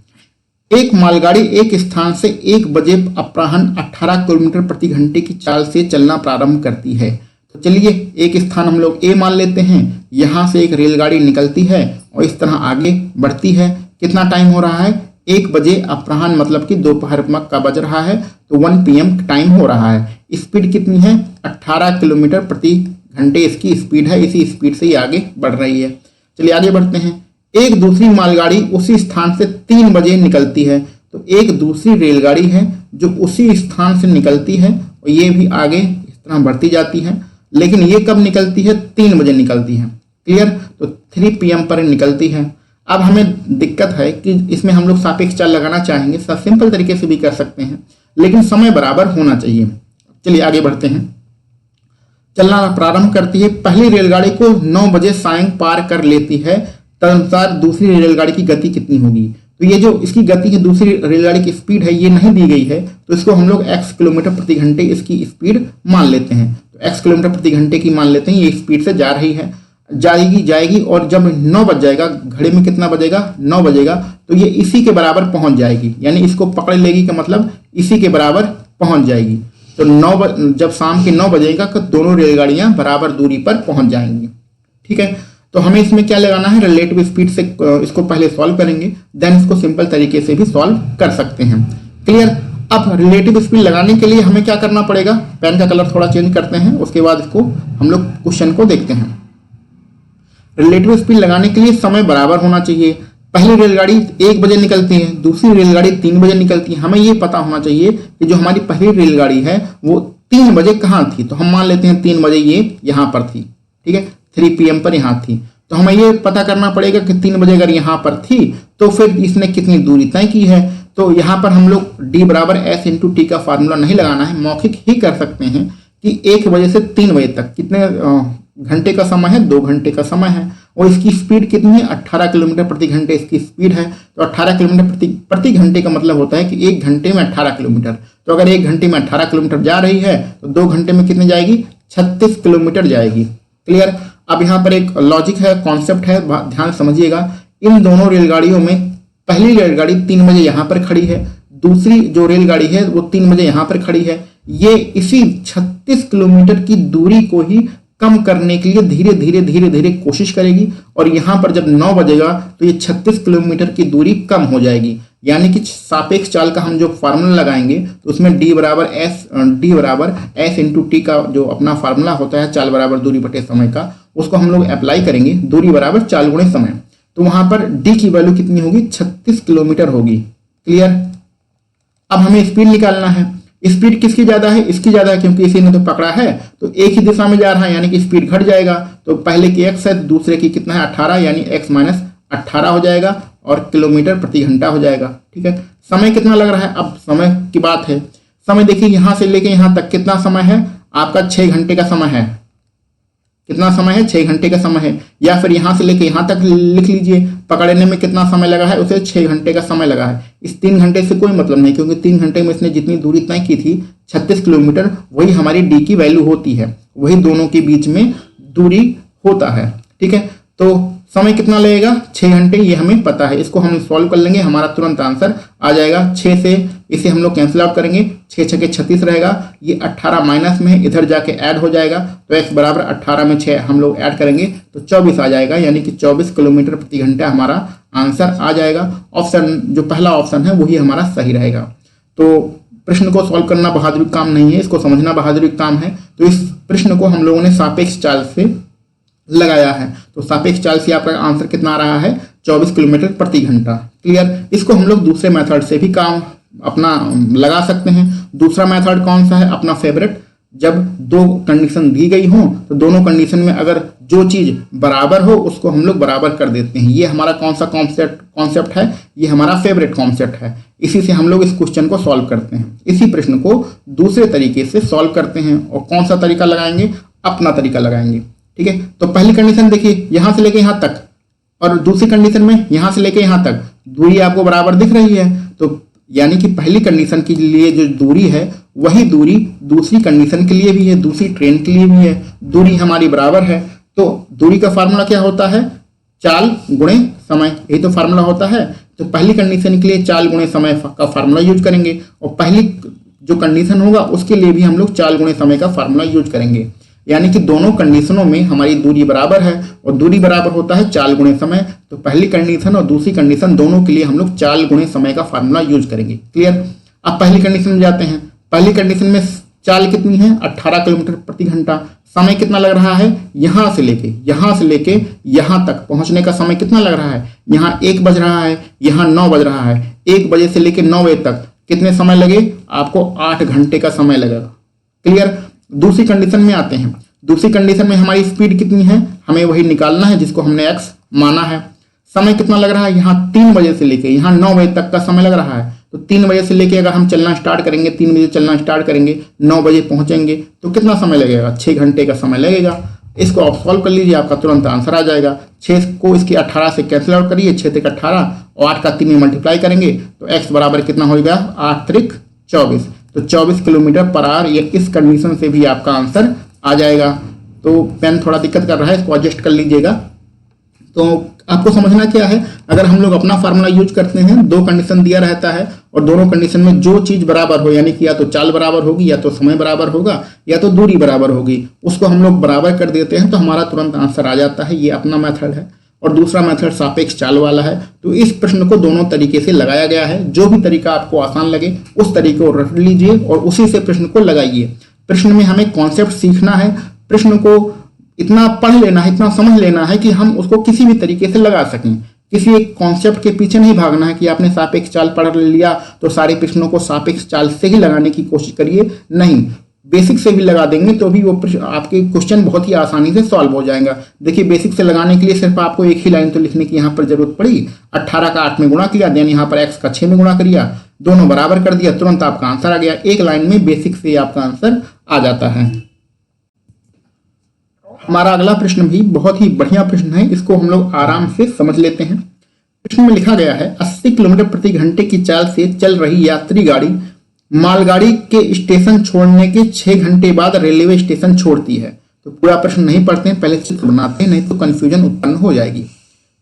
एक मालगाड़ी एक स्थान से 1 बजे अपराह्न 18 किलोमीटर प्रति घंटे की चाल से चलना प्रारंभ करती है। तो चलिए एक स्थान हम लोग ए मान लेते हैं। यहां से एक रेलगाड़ी निकलती है और इस तरह आगे बढ़ती है। कितना टाइम हो रहा है? 1 बजे अपराह्न मतलब कि दोपहर का बज रहा है, तो 1 PM टाइम हो रहा है। स्पीड कितनी है? 18 किलोमीटर प्रति घंटे इसकी स्पीड है। इसी स्पीड से ही आगे बढ़ रही है। चलिए आगे बढ़ते हैं। एक दूसरी मालगाड़ी उसी स्थान से 3 बजे निकलती है। तो एक दूसरी रेलगाड़ी है जो उसी स्थान से निकलती है और ये भी आगे इस तरह बढ़ती जाती है, लेकिन ये कब निकलती है? 3 बजे निकलती है। क्लियर। तो 3 PM पर निकलती है। अब हमें दिक्कत है कि इसमें हम लोग सापेक्ष चाल लगाना चाहेंगे, सिंपल तरीके से भी कर सकते हैं, लेकिन समय बराबर होना चाहिए। चलिए आगे बढ़ते हैं। चलना प्रारंभ करती है। पहली रेलगाड़ी को 9 बजे सायं पार कर लेती है, तदनुसार दूसरी रेलगाड़ी की गति कितनी होगी? तो ये जो इसकी गति है, दूसरी रेलगाड़ी की स्पीड है, ये नहीं दी गई है, तो इसको हम लोग x किलोमीटर प्रति घंटे इसकी स्पीड मान लेते हैं। तो x किलोमीटर प्रति घंटे की मान लेते हैं, ये स्पीड से जा रही है। जाएगी और जब 9 बज जाएगा, घड़ी में कितना बजेगा, 9 बजेगा, तो ये इसी के बराबर पहुंच जाएगी, यानी इसको पकड़ लेगी का मतलब इसी के बराबर पहुंच जाएगी। तो जब शाम के 9 बजेगा तो दोनों रेलगाड़ियां बराबर दूरी पर पहुंच जाएंगी। ठीक है, तो हमें इसमें क्या लगाना है, रिलेटिव स्पीड से इसको पहले सॉल्व करेंगे, देन इसको सिंपल तरीके से भी सॉल्व कर सकते हैं। क्लियर। अब रिलेटिव स्पीड लगाने के लिए हमें क्या करना पड़ेगा, पेन का कलर थोड़ा चेंज करते हैं, उसके बाद इसको हम लोग क्वेश्चन को देखते हैं। रिलेटिव स्पीड लगाने के लिए समय बराबर होना चाहिए। पहली रेलगाड़ी 1 बजे निकलती है, दूसरी रेलगाड़ी 3 बजे निकलती है। हमें ये पता होना चाहिए कि जो हमारी पहली रेलगाड़ी है वो 3 बजे कहाँ थी, तो हम मान लेते हैं 3 बजे ये यहाँ पर थी। ठीक है, 3 PM पर यहाँ थी, तो हमें ये पता करना पड़ेगा कि 3 बजे अगर यहाँ पर थी तो फिर इसने कितनी दूरी तय की है। तो यहाँ पर हम लोग D बराबर S इंटू टी का फार्मूला नहीं लगाना है, मौखिक ही कर सकते हैं कि 1 बजे से 3 बजे तक कितने घंटे का समय है, 2 घंटे का समय है, और इसकी स्पीड कितनी है, 18 किलोमीटर प्रति घंटे इसकी स्पीड है। तो 18 किलोमीटर प्रति घंटे का मतलब होता है कि 1 घंटे में 18 किलोमीटर। तो अगर 1 घंटे में 18 किलोमीटर जा रही है तो 2 घंटे में कितने जाएगी, 36 किलोमीटर जाएगी। क्लियर। अब यहाँ पर एक लॉजिक है, कॉन्सेप्ट है, ध्यान समझिएगा। इन दोनों रेलगाड़ियों में पहली रेलगाड़ी 3 बजे यहाँ पर खड़ी है, दूसरी जो रेलगाड़ी है वो 3 बजे यहाँ पर खड़ी है। ये इसी 36 किलोमीटर की दूरी को ही कम करने के लिए धीरे धीरे कोशिश करेगी, और यहाँ पर जब 9 बजेगा तो ये 36 किलोमीटर की दूरी कम हो जाएगी। यानी कि सापेक्ष चाल का हम जो फार्मूला लगाएंगे तो उसमें D बराबर S इंटू टी का जो अपना फार्मूला होता है, चाल बराबर दूरी बटे समय का, उसको हम लोग अप्लाई करेंगे। दूरी बराबर चाल गुणे समय, तो वहां पर D की वैल्यू कितनी होगी, 36 किलोमीटर होगी। क्लियर। अब हमें स्पीड निकालना है। स्पीड किसकी ज्यादा है, इसकी ज्यादा है, क्योंकि इसी ने तो पकड़ा है, तो एक ही दिशा में जा रहा है, यानी कि स्पीड घट जाएगा। तो पहले की x है, दूसरे की कितना है, 18, यानी x माइनस 18 हो जाएगा और किलोमीटर प्रति घंटा हो जाएगा। ठीक है, समय कितना लग रहा है, अब समय की बात है। समय देखिए यहां से लेके यहां तक कितना समय है आपका, 6 घंटे का समय है। कितना समय है, 6 घंटे का समय है। या फिर यहां से लेके यहां तक लिख लीजिए, पकड़ने में कितना समय लगा है, उसे 6 घंटे का समय लगा है। इस 3 घंटे से कोई मतलब नहीं, क्योंकि 3 घंटे में इसने जितनी दूरी तय की थी 36 किलोमीटर, वही हमारी D की वैल्यू होती है, वही दोनों के बीच में दूरी होता है। ठीक है, तो समय कितना लगेगा, 6 घंटे, ये हमें पता है। इसको हम सॉल्व कर लेंगे, हमारा तुरंत आंसर आ जाएगा। 6 से इसे हम लोग कैंसिल आउट करेंगे, 6 6 के 36 रहेगा, ये 18 माइनस में है, इधर जाके ऐड हो जाएगा। तो x बराबर 18 में 6 हम लोग ऐड करेंगे तो 24 आ जाएगा, यानी कि 24 किलोमीटर प्रति घंटा हमारा आंसर आ जाएगा। ऑप्शन जो पहला ऑप्शन है वही हमारा सही रहेगा। तो प्रश्न को सॉल्व करना बहादुरी काम नहीं है, इसको समझना बहादुरी काम है। तो इस प्रश्न को हम लोगों ने सापेक्ष चाल से लगाया है, तो सापेक्ष चाल से आपका आंसर कितना आ रहा है, 24 किलोमीटर प्रति घंटा। क्लियर। इसको हम लोग दूसरे मेथड से भी काम अपना लगा सकते हैं। दूसरा मेथड कौन सा है, अपना फेवरेट। जब 2 कंडीशन दी गई हो तो दोनों कंडीशन में अगर जो चीज बराबर हो उसको हम लोग बराबर कर देते हैं। ये हमारा कौन सा कॉन्सेप्ट है, ये हमारा फेवरेट कॉन्सेप्ट है। इसी से हम लोग इस क्वेश्चन को सॉल्व करते हैं, इसी प्रश्न को दूसरे तरीके से सॉल्व करते हैं। और कौन सा तरीका लगाएंगे, अपना तरीका लगाएंगे। ठीक है, तो पहली कंडीशन देखिए, यहां से लेके यहां तक, और दूसरी कंडीशन में यहां से लेके यहां तक दूरी आपको बराबर दिख रही है। तो यानी कि पहली कंडीशन के लिए जो दूरी है वही दूरी दूसरी कंडीशन के लिए भी है, दूसरी ट्रेन के लिए भी है। दूरी हमारी बराबर है, तो दूरी का फार्मूला क्या होता है, चाल गुणे समय, यही तो फार्मूला होता है। तो पहली कंडीशन के लिए चाल गुणे समय का फार्मूला यूज करेंगे, और पहली जो कंडीशन होगा उसके लिए भी हम लोग चाल गुणे समय का फार्मूला यूज करेंगे। यानी कि दोनों कंडीशनों में हमारी दूरी बराबर है, और दूरी बराबर होता है चाल गुणे समय। तो पहली कंडीशन और दूसरी कंडीशन दोनों के लिए हम लोग चाल गुणे समय का फार्मूला यूज करेंगे। क्लियर। अब पहली कंडीशन में जाते हैं। पहली कंडीशन में चाल कितनी है, 18 किलोमीटर प्रति घंटा। समय कितना लग रहा है, यहां से लेके यहां तक पहुंचने का समय कितना लग रहा है, यहाँ 1 बज रहा है, यहाँ 9 बज रहा है। 1 बजे से लेके 9 बजे तक कितने समय लगे, आपको 8 घंटे का समय लगेगा। क्लियर। दूसरी कंडीशन में आते हैं। दूसरी कंडीशन में हमारी स्पीड कितनी है, हमें वही निकालना है जिसको हमने x माना है। समय कितना लग रहा है, यहाँ 3 बजे से लेके यहाँ 9 बजे तक का समय लग रहा है। तो 3 बजे से लेके अगर हम चलना स्टार्ट करेंगे, 3 बजे चलना स्टार्ट करेंगे, 9 बजे पहुंचेंगे, तो कितना समय लगेगा, 6 घंटे का समय लगेगा। इसको आप सॉल्व कर लीजिए, आपका तुरंत आंसर आ जाएगा। 6 को इसके 18 से कैंसिल आउट करिए, 6 तक 18 और 8 का 3 में मल्टीप्लाई करेंगे तो x बराबर कितना होगा, 8 त्रिक 24। तो 24 किलोमीटर पर आवर, ये इस कंडीशन से भी आपका आंसर आ जाएगा। तो पेन थोड़ा दिक्कत कर रहा है, इसको एडजस्ट कर लीजिएगा। तो आपको समझना क्या है, अगर हम लोग अपना फार्मूला यूज करते हैं, दो कंडीशन दिया रहता है और दोनों कंडीशन में जो चीज बराबर हो, यानी कि या तो चाल बराबर होगी, या तो समय बराबर होगा, या तो दूरी बराबर होगी, उसको हम लोग बराबर कर देते हैं तो हमारा तुरंत आंसर आ जाता है। ये अपना मेथड है। और दूसरा मेथड सापेक्ष चाल वाला है। तो इस प्रश्न को दोनों तरीके से लगाया गया है। जो भी तरीका आपको आसान लगे उस तरीके को रट लीजिए और उसी से प्रश्न को लगाइए। प्रश्न में हमें कॉन्सेप्ट सीखना है, प्रश्न को इतना पढ़ लेना है, इतना समझ लेना है कि हम उसको किसी भी तरीके से लगा सकें। किसी एक कॉन्सेप्ट के पीछे नहीं भागना है कि आपने सापेक्ष चाल पढ़ लिया तो सारे प्रश्नों को सापेक्ष चाल से ही लगाने की कोशिश करिए। नहीं, बेसिक से भी लगा देंगे तो भी वो आपके क्वेश्चन बहुत ही आसानी से सॉल्व हो जाएगा। देखिए, बेसिक से लगाने के लिए सिर्फ आपको एक ही लाइन तो लिखने की यहाँ पर जरूरत पड़ी। 18 का 8 में गुणा किया, देन यहाँ पर x का 6 में गुणा किया, दोनों बराबर कर दिया, तुरंत आपका आंसर आ गया। एक लाइन में बेसिक से आपका आंसर आ जाता है। हमारा अगला प्रश्न भी बहुत ही बढ़िया प्रश्न है, इसको हम लोग आराम से समझ लेते हैं। प्रश्न में लिखा गया है 80 किलोमीटर प्रति घंटे की चाल से चल रही यात्री गाड़ी मालगाड़ी के स्टेशन छोड़ने के 6 घंटे बाद रेलवे स्टेशन छोड़ती है। तो पूरा प्रश्न नहीं पढ़ते हैं, पहले चित्र बनाते हैं, नहीं तो कंफ्यूजन उत्पन्न हो जाएगी।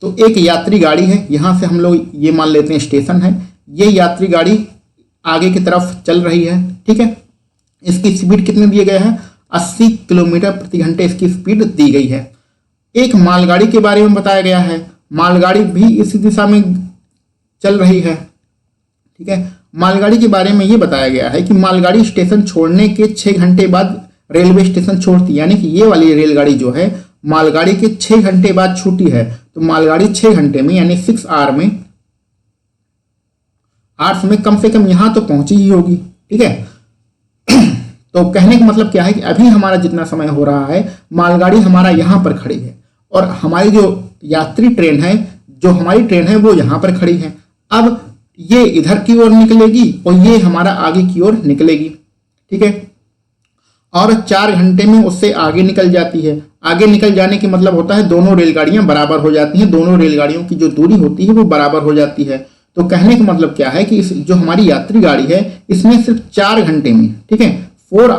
तो एक यात्री गाड़ी है, यहां से हम लोग ये मान लेते हैं स्टेशन है। ये यात्री गाड़ी आगे की तरफ चल रही है, ठीक है। इसकी स्पीड कितनी दी गई है? 80 किलोमीटर प्रति घंटे इसकी स्पीड दी गई है। एक मालगाड़ी के बारे में बताया गया है, मालगाड़ी भी इसी दिशा में चल रही है, ठीक है। मालगाड़ी के बारे में ये बताया गया है कि मालगाड़ी स्टेशन छोड़ने के 6 घंटे बाद रेलवे स्टेशन छोड़ती है, यानी कि ये वाली रेलगाड़ी जो है मालगाड़ी के 6 घंटे बाद छूटी है। तो मालगाड़ी 6 घंटे में यानी 6 आवर में कम से कम यहां तो पहुंची ही होगी, ठीक है। तो कहने का मतलब क्या है कि अभी हमारा जितना समय हो रहा है मालगाड़ी हमारा यहां पर खड़ी है और हमारी जो यात्री ट्रेन है, जो हमारी ट्रेन है वो यहां पर खड़ी है। अब ये इधर की ओर निकलेगी और ये हमारा आगे की ओर निकलेगी, ठीक है। और 4 घंटे में उससे आगे निकल जाती है। आगे निकल जाने के मतलब होता है दोनों रेलगाड़ियां बराबर हो जाती हैं, दोनों रेलगाड़ियों की जो दूरी होती है वो बराबर हो जाती है। तो कहने का मतलब क्या है कि इस जो हमारी यात्री गाड़ी है इसमें सिर्फ 4 घंटे में, ठीक है, 4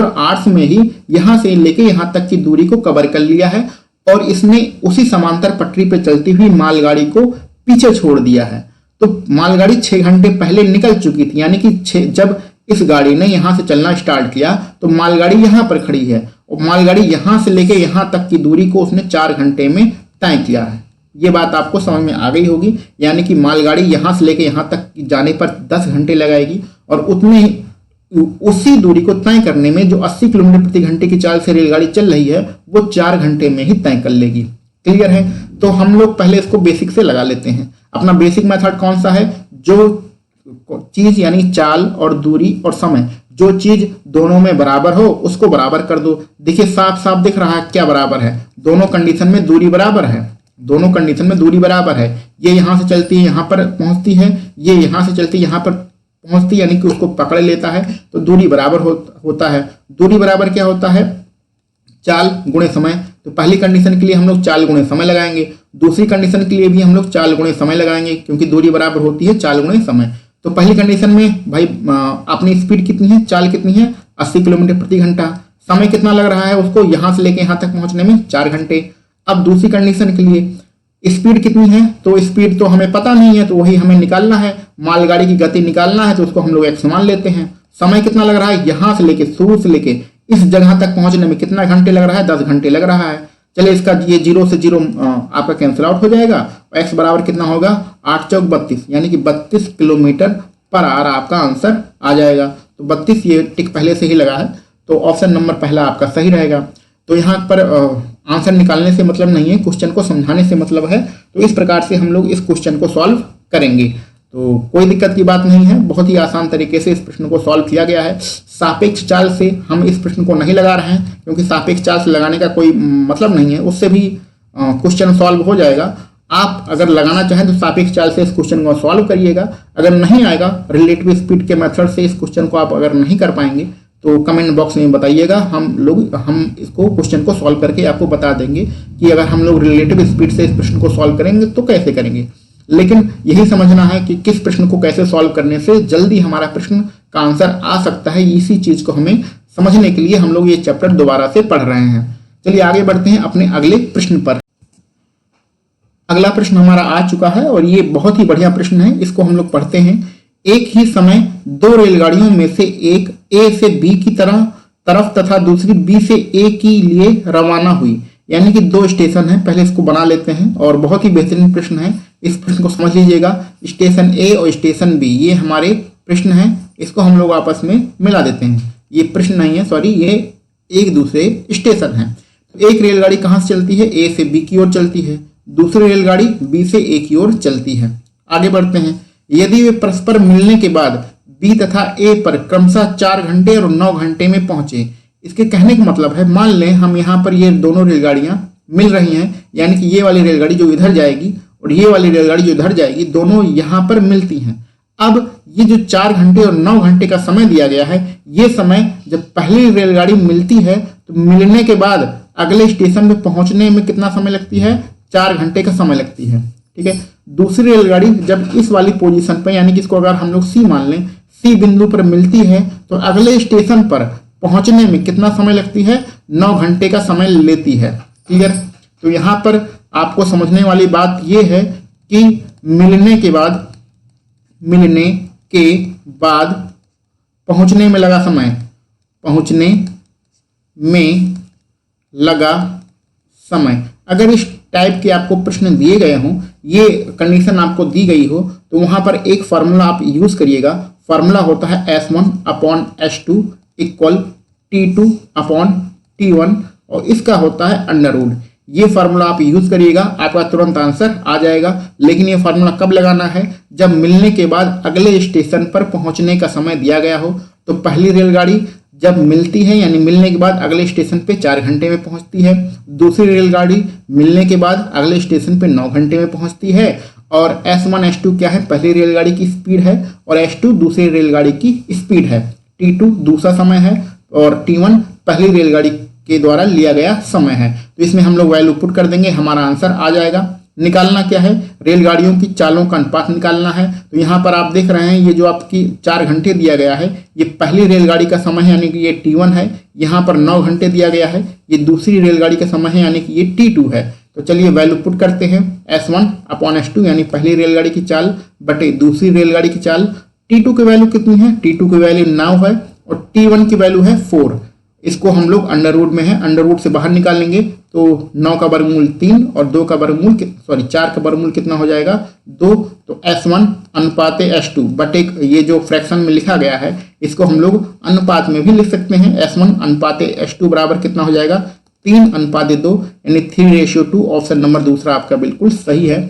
आवर्स में ही यहां से लेके यहां तक की दूरी को कवर कर लिया है और इसने उसी समांतर पटरी पे चलती हुई मालगाड़ी को पीछे छोड़ दिया है। तो मालगाड़ी 6 घंटे पहले निकल चुकी थी, यानी कि जब इस गाड़ी ने यहां से चलना स्टार्ट किया तो मालगाड़ी यहां पर खड़ी है और मालगाड़ी यहां से लेके यहां तक की दूरी को उसने 4 घंटे में तय किया है। ये बात आपको समझ में आ गई होगी, यानी कि मालगाड़ी यहां से लेके यहां तक जाने पर 10 घंटे लगाएगी और उसी दूरी को तय करने में जो 80 किलोमीटर प्रति घंटे की चाल से रेलगाड़ी चल रही है वो 4 घंटे में ही तय कर लेगी। क्लियर है? तो हम लोग पहले इसको बेसिक से लगा लेते हैं। अपना बेसिक मेथड कौन सा है? जो चीज यानी चाल और दूरी और समय, जो चीज दोनों में बराबर हो उसको बराबर कर दो। देखिए साफ साफ दिख रहा है क्या बराबर है, दोनों कंडीशन में दूरी बराबर है, दोनों कंडीशन में दूरी बराबर है। ये यहां से चलती है यहां पर पहुंचती है, ये यहां से चलती है यहां पर पहुंचती है, यानी कि उसको पकड़ लेता है तो दूरी बराबर होता है। दूरी बराबर क्या होता है? चाल गुणे समय। तो पहली कंडीशन के लिए हम लोग चाल गुणे समय लगाएंगे, दूसरी कंडीशन के लिए भी हम लोग चाल गुणे समय लगाएंगे, क्योंकि दूरी बराबर होती है चाल गुणे समय। तो पहली कंडीशन में भाई अपनी स्पीड कितनी है, चाल कितनी है? 80 किलोमीटर प्रति घंटा। समय कितना लग रहा है उसको यहां से लेके यहां तक पहुंचने में? 4 घंटे। अब दूसरी कंडीशन के लिए स्पीड कितनी है? तो स्पीड तो हमें पता नहीं है, तो वही हमें निकालना है, मालगाड़ी की गति निकालना है, तो उसको हम लोग x मान लेते हैं। समय कितना लग रहा है? यहां से लेके शुरू से लेके इस जगह तक पहुंचने में कितना घंटे लग रहा है? 10 घंटे लग रहा है। चलिए इसका ये 0 से 0 आपका कैंसिल आउट हो जाएगा। x बराबर कितना होगा? 8 चौक 32, यानी कि 32 किलोमीटर पर आवर आपका आंसर आ जाएगा। तो 32 ये टिक पहले से ही लगा है, तो ऑप्शन नंबर पहला आपका सही रहेगा। तो यहाँ पर आंसर निकालने से मतलब नहीं है, क्वेश्चन को समझाने से मतलब है। तो इस प्रकार से हम लोग इस क्वेश्चन को सॉल्व करेंगे, तो कोई दिक्कत की बात नहीं है। बहुत ही आसान तरीके से इस प्रश्न को सॉल्व किया गया है। सापेक्ष चाल से हम इस प्रश्न को नहीं लगा रहे हैं, क्योंकि सापेक्ष चाल से लगाने का कोई मतलब नहीं है, उससे भी क्वेश्चन सॉल्व हो जाएगा। आप अगर लगाना चाहें तो सापेक्ष चाल से इस क्वेश्चन को सॉल्व करिएगा। अगर नहीं आएगा रिलेटिव स्पीड के मेथड से इस क्वेश्चन को आप अगर नहीं कर पाएंगे तो कमेंट बॉक्स में बताइएगा, हम इसको क्वेश्चन को सॉल्व करके आपको बता देंगे कि अगर हम लोग रिलेटिव स्पीड से इस प्रश्न को सॉल्व करेंगे तो कैसे करेंगे। लेकिन यही समझना है कि किस प्रश्न को कैसे सॉल्व करने से जल्दी हमारा प्रश्न का आंसर आ सकता है, इसी चीज को हमें समझने के लिए हम लोग ये चैप्टर दोबारा से पढ़ रहे हैं। चलिए आगे बढ़ते हैं अपने अगले प्रश्न पर। अगला प्रश्न हमारा आ चुका है और ये बहुत ही बढ़िया प्रश्न है, इसको हम लोग पढ़ते हैं। एक ही समय दो रेलगाड़ियों में से एक ए से बी की तरफ तथा दूसरी बी से ए के लिए रवाना हुई, यानी कि दो स्टेशन है। पहले इसको बना लेते हैं और बहुत ही बेहतरीन प्रश्न है, इस प्रश्न को समझ लीजिएगा। स्टेशन ए और स्टेशन बी ये हमारे प्रश्न है, इसको हम लोग आपस में मिला देते हैं। ये प्रश्न नहीं है, सॉरी, ये एक दूसरे स्टेशन है। एक रेलगाड़ी कहाँ से चलती है? ए से बी की ओर चलती है। दूसरी रेलगाड़ी बी से ए की ओर चलती है। आगे बढ़ते हैं। यदि वे परस्पर मिलने के बाद बी तथा ए पर क्रमशः 4 घंटे और 9 घंटे में पहुंचे, इसके कहने का मतलब है, मान लें हम यहाँ पर ये दोनों रेलगाड़ियां मिल रही हैं, यानी कि ये वाली रेलगाड़ी जो इधर जाएगी और ये वाली रेलगाड़ी जो इधर जाएगी, दोनों यहाँ पर मिलती हैं। अब ये जो 4 घंटे और 9 घंटे का समय दिया गया है, ये समय जब पहली रेलगाड़ी मिलती है तो मिलने के बाद अगले स्टेशन पे पहुंचने में कितना समय लगती है? 4 घंटे का समय लगती है। ठीक है। दूसरी रेलगाड़ी जब इस वाली पोजीशन पर, यानी कि इसको अगर हम लोग सी मान लें, सी बिंदु पर मिलती है तो अगले स्टेशन पर पहुंचने में कितना समय लगती है? 9 घंटे का समय लेती है। क्लियर? तो यहाँ पर आपको समझने वाली बात यह है कि मिलने के बाद पहुंचने में लगा समय, पहुंचने में लगा समय। अगर इस टाइप के आपको प्रश्न दिए गए हों, ये कंडीशन आपको दी गई हो, तो वहां पर एक फार्मूला आप यूज करिएगा। फार्मूला होता है S1/S2 इक्वल T2/T1 और इसका होता है अंडर रूट। ये फार्मूला आप यूज करिएगा, आपका तुरंत आंसर आ जाएगा। लेकिन ये फार्मूला कब लगाना है? जब मिलने के बाद अगले स्टेशन पर पहुंचने का समय दिया गया हो। तो पहली रेलगाड़ी जब मिलती है, यानी मिलने के बाद अगले स्टेशन पे 4 घंटे में पहुंचती है। दूसरी रेलगाड़ी मिलने के बाद अगले स्टेशन पे 9 घंटे में पहुंचती है। और S1 S2 क्या है? पहली रेलगाड़ी की स्पीड है और S2 दूसरी रेलगाड़ी की स्पीड है। T2 दूसरा समय है और T1 पहली रेलगाड़ी के द्वारा लिया गया समय है। तो इसमें हम लोग वैल्यू पुट कर देंगे, हमारा आंसर आ जाएगा। निकालना क्या है? रेलगाड़ियों की चालों का अनुपात निकालना है। तो यहाँ पर आप देख रहे हैं, ये जो आपकी 4 घंटे दिया गया है, ये पहली रेलगाड़ी का समय है, यानी कि ये T1 है। यहाँ पर 9 घंटे दिया गया है, ये दूसरी रेलगाड़ी का समय है, यानी कि ये T2 है। तो चलिए वैल्यू पुट करते हैं। S1/S2 यानी पहली रेलगाड़ी की चाल बटे दूसरी रेलगाड़ी की चाल। T2 की वैल्यू कितनी है? T2 की वैल्यू 9 है और T1 की वैल्यू है 4। इसको हम लोग अंडर रूट में है, अंडर रूट से बाहर निकालेंगे तो 9 का वर्गमूल 3 और 2 का वर्गमूल 4 का वर्गमूल कितना हो जाएगा? 2। तो S1/S2 बटे ये जो फ्रैक्शन में लिखा गया है, इसको हम लोग अनुपात में भी लिख सकते हैं। S1/S2 बराबर कितना हो जाएगा? 3/2 यानी 3:2। ऑप्शन नंबर दूसरा आपका बिल्कुल सही है।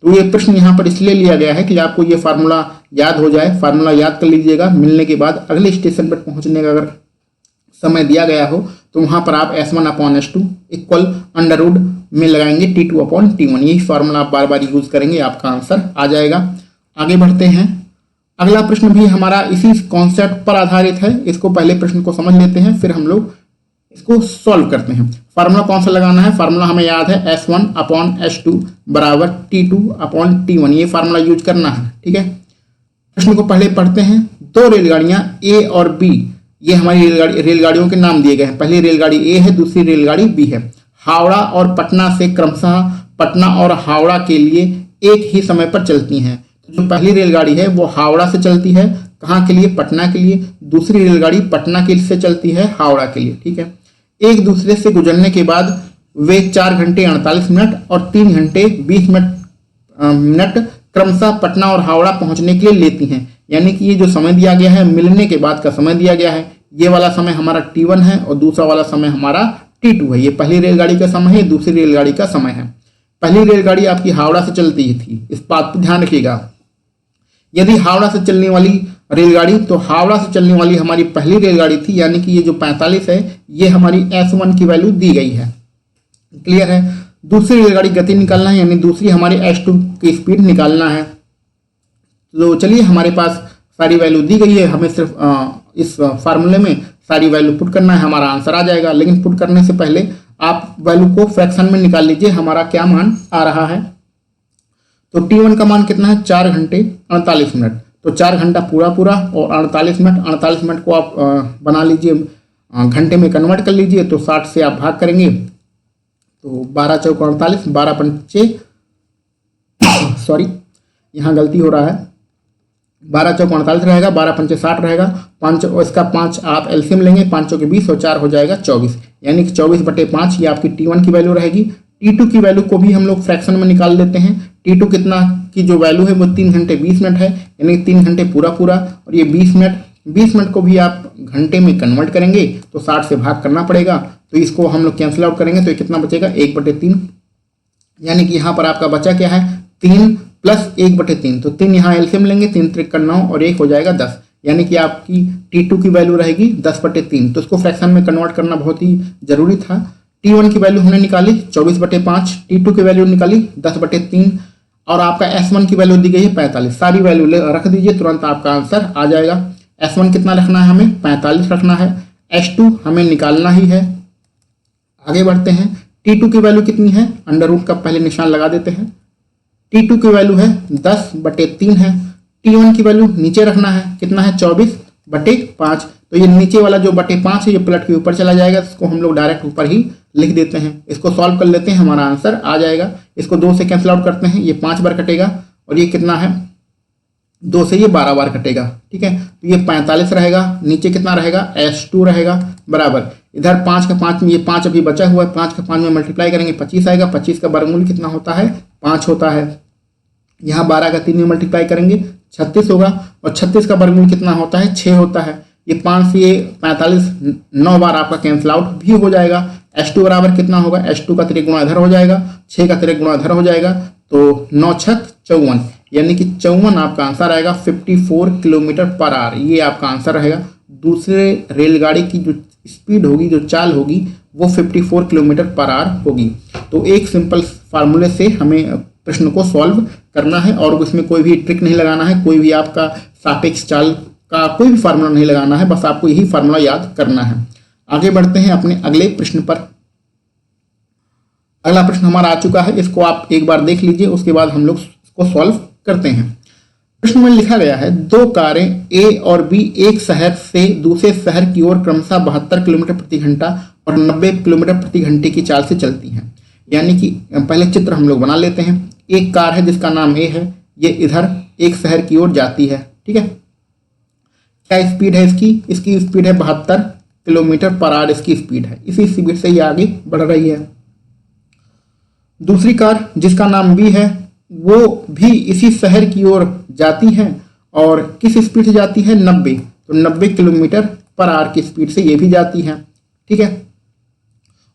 तो ये प्रश्न यहाँ पर इसलिए लिया गया है कि आपको ये फार्मूला याद हो जाए। फार्मूला याद कर लीजिएगा। मिलने के बाद अगले स्टेशन पर पहुंचने का अगर समय दिया गया हो तो वहां पर आप S1/S2 इक्वल अंडर रूट में लगाएंगे T2/T1। यही फार्मूला आप बार बार यूज करेंगे, आपका आंसर आ जाएगा। आगे बढ़ते हैं। अगला प्रश्न भी हमारा इसी कॉन्सेप्ट पर आधारित है। इसको पहले प्रश्न को समझ लेते हैं, फिर हम लोग इसको सॉल्व करते हैं। फार्मूला कौन सा लगाना है? फार्मूला हमें याद है S1/S2 बराबर T2/T1। ये फार्मूला यूज करना है। ठीक है। प्रश्न को पहले पढ़ते हैं। दो रेलगाड़ियां A और B, ये हमारी रेलगाड़ियों के नाम दिए गए हैं। पहली रेलगाड़ी ए है, दूसरी रेलगाड़ी बी है। हावड़ा और पटना से क्रमशः पटना और हावड़ा के लिए एक ही समय पर चलती हैं। जो पहली रेलगाड़ी है वो हावड़ा से चलती है, कहाँ के लिए? पटना के लिए। दूसरी रेलगाड़ी पटना के से चलती है हावड़ा के लिए। ठीक है। एक दूसरे से गुजरने के बाद वे 4 घंटे 48 मिनट और 3 घंटे 20 मिनट क्रमशः पटना और हावड़ा पहुंचने के लिए लेती हैं। यानी कि ये जो समय दिया गया है, मिलने के बाद का समय दिया गया है। ये वाला समय हमारा T1 है और दूसरा वाला समय हमारा T2 है। ये पहली रेलगाड़ी का समय है, दूसरी रेलगाड़ी का समय है। पहली रेलगाड़ी आपकी हावड़ा से चलती थी, इस बात पर ध्यान रखिएगा। यदि हावड़ा से चलने वाली रेलगाड़ी, तो हावड़ा से चलने वाली हमारी पहली रेलगाड़ी थी, यानी कि ये जो 45 है, ये हमारी S1 की वैल्यू दी गई है। क्लियर है। दूसरी रेलगाड़ी गति निकालना है, यानी दूसरी हमारी S2 की स्पीड निकालना है। तो चलिए, हमारे पास सारी वैल्यू दी गई है, हमें सिर्फ इस फार्मूले में सारी वैल्यू पुट करना है, हमारा आंसर आ जाएगा। लेकिन पुट करने से पहले आप वैल्यू को फ्रैक्शन में निकाल लीजिए, हमारा क्या मान आ रहा है। तो T1 का मान कितना है? 4 घंटे 48 मिनट। तो 4 घंटा पूरा और 48 मिनट को आप बना लीजिए घंटे में कन्वर्ट कर लीजिए। तो 60 से आप भाग करेंगे तो 12 चौका 48, 12 पंचे सॉरी यहाँ गलती हो रहा है, 12 चौका 48 रहेगा, 12 पंचे 60 रहेगा, 5 और इसका 5 आप एलसीएम लेंगे, 5 चौके 20 और 4 हो जाएगा 24, यानी कि 24/5 ये आपकी T1 की वैल्यू रहेगी। T2 की वैल्यू को भी हम लोग फ्रैक्शन में निकाल लेते हैं। T2 कितना की जो वैल्यू है वो 3 घंटे 20 मिनट है, यानी 3 घंटे पूरा और ये 20 मिनट को भी आप घंटे में कन्वर्ट करेंगे तो 60 से भाग करना पड़ेगा। तो इसको हम लोग कैंसिल आउट करेंगे तो ये कितना बचेगा 1/3, यानी कि यहाँ पर आपका बचा क्या है 3 प्लस 1/3। तो 3 यहाँ एलसीएम लेंगे, 3 त्रिक 9 और 1 हो जाएगा 10, यानी कि आपकी T2 की वैल्यू रहेगी 10/3। तो इसको फ्रैक्शन में कन्वर्ट करना बहुत ही जरूरी था। T1 की वैल्यू हमने निकाली 24/5, T2 की वैल्यू निकाली 10/3 और आपका S1 की वैल्यू दी गई है 45। सारी वैल्यू रख दीजिए, तुरंत आपका आंसर आ जाएगा। S1 कितना रखना है हमें 45 रखना है, S2 हमें निकालना ही है। आगे बढ़ते हैं, T2 की वैल्यू कितनी है, अंडर रूट का पहले निशान लगा देते हैं। T2 की वैल्यू है 10/3 है। T1 की वैल्यू नीचे रखना है, कितना है 24/5। तो ये नीचे वाला जो /5 है ये पलट के ऊपर चला जाएगा, इसको हम लोग डायरेक्ट ऊपर ही लिख देते हैं। इसको सॉल्व कर लेते हैं, हमारा आंसर आ जाएगा। इसको 2 से कैंसिल आउट करते हैं, ये 5 बार कटेगा और ये कितना है 2 से ये 12 बार कटेगा, ठीक है। तो ये 45 रहेगा, नीचे कितना रहेगा S2 रहेगा बराबर, इधर 5 का 5 में ये 5 अभी बचा हुआ है, 5 का 5 में मल्टीप्लाई करेंगे 25 आएगा, 25 का वर्गमूल कितना होता है 5 होता है। यहाँ 12 का 3 में मल्टीप्लाई करेंगे 36 होगा और 36 का वर्गमूल कितना होता है 6 होता है। ये 5 से ये 45 9 बार आपका कैंसिल आउट भी हो जाएगा। S2 बराबर कितना होगा, S2 का त्रिक गुणा इधर हो जाएगा, 6 का त्रिक गुणा इधर हो जाएगा, तो 9 छक 54, यानी कि 54 आपका आंसर आएगा 54 km/h। ये आपका आंसर रहेगा। दूसरे रेलगाड़ी की जो स्पीड होगी, जो चाल होगी वो 54 km/h होगी। तो एक सिंपल फार्मूले से हमें प्रश्न को सॉल्व करना है और उसमें कोई भी ट्रिक नहीं लगाना है, कोई भी आपका सापेक्ष चाल का कोई भी फार्मूला नहीं लगाना है, बस आपको यही फार्मूला याद करना है। आगे बढ़ते हैं अपने अगले प्रश्न पर। अगला प्रश्न हमारा आ चुका है, इसको आप एक बार देख लीजिए, उसके बाद हम लोग इसको सॉल्व करते हैं। प्रश्न में लिखा गया है 2 कारें A और B एक शहर से दूसरे शहर की ओर क्रमशः 72 किलोमीटर/घंटा और 90 किलोमीटर/घंटे की चाल से चलती हैं। यानी कि पहले चित्र हम लोग बना लेते हैं। एक कार है जिसका नाम A है, ये इधर एक शहर की ओर जाती है, ठीक है। क्या स्पीड है इसकी स्पीड है 72 किलोमीटर/h इसकी स्पीड है, इसी स्पीड से ये आगे बढ़ रही है। दूसरी कार जिसका नाम B है वो भी इसी शहर की ओर जाती है और किस स्पीड से जाती है 90, तो 90 किलोमीटर/h की स्पीड से ये भी जाती है, ठीक है।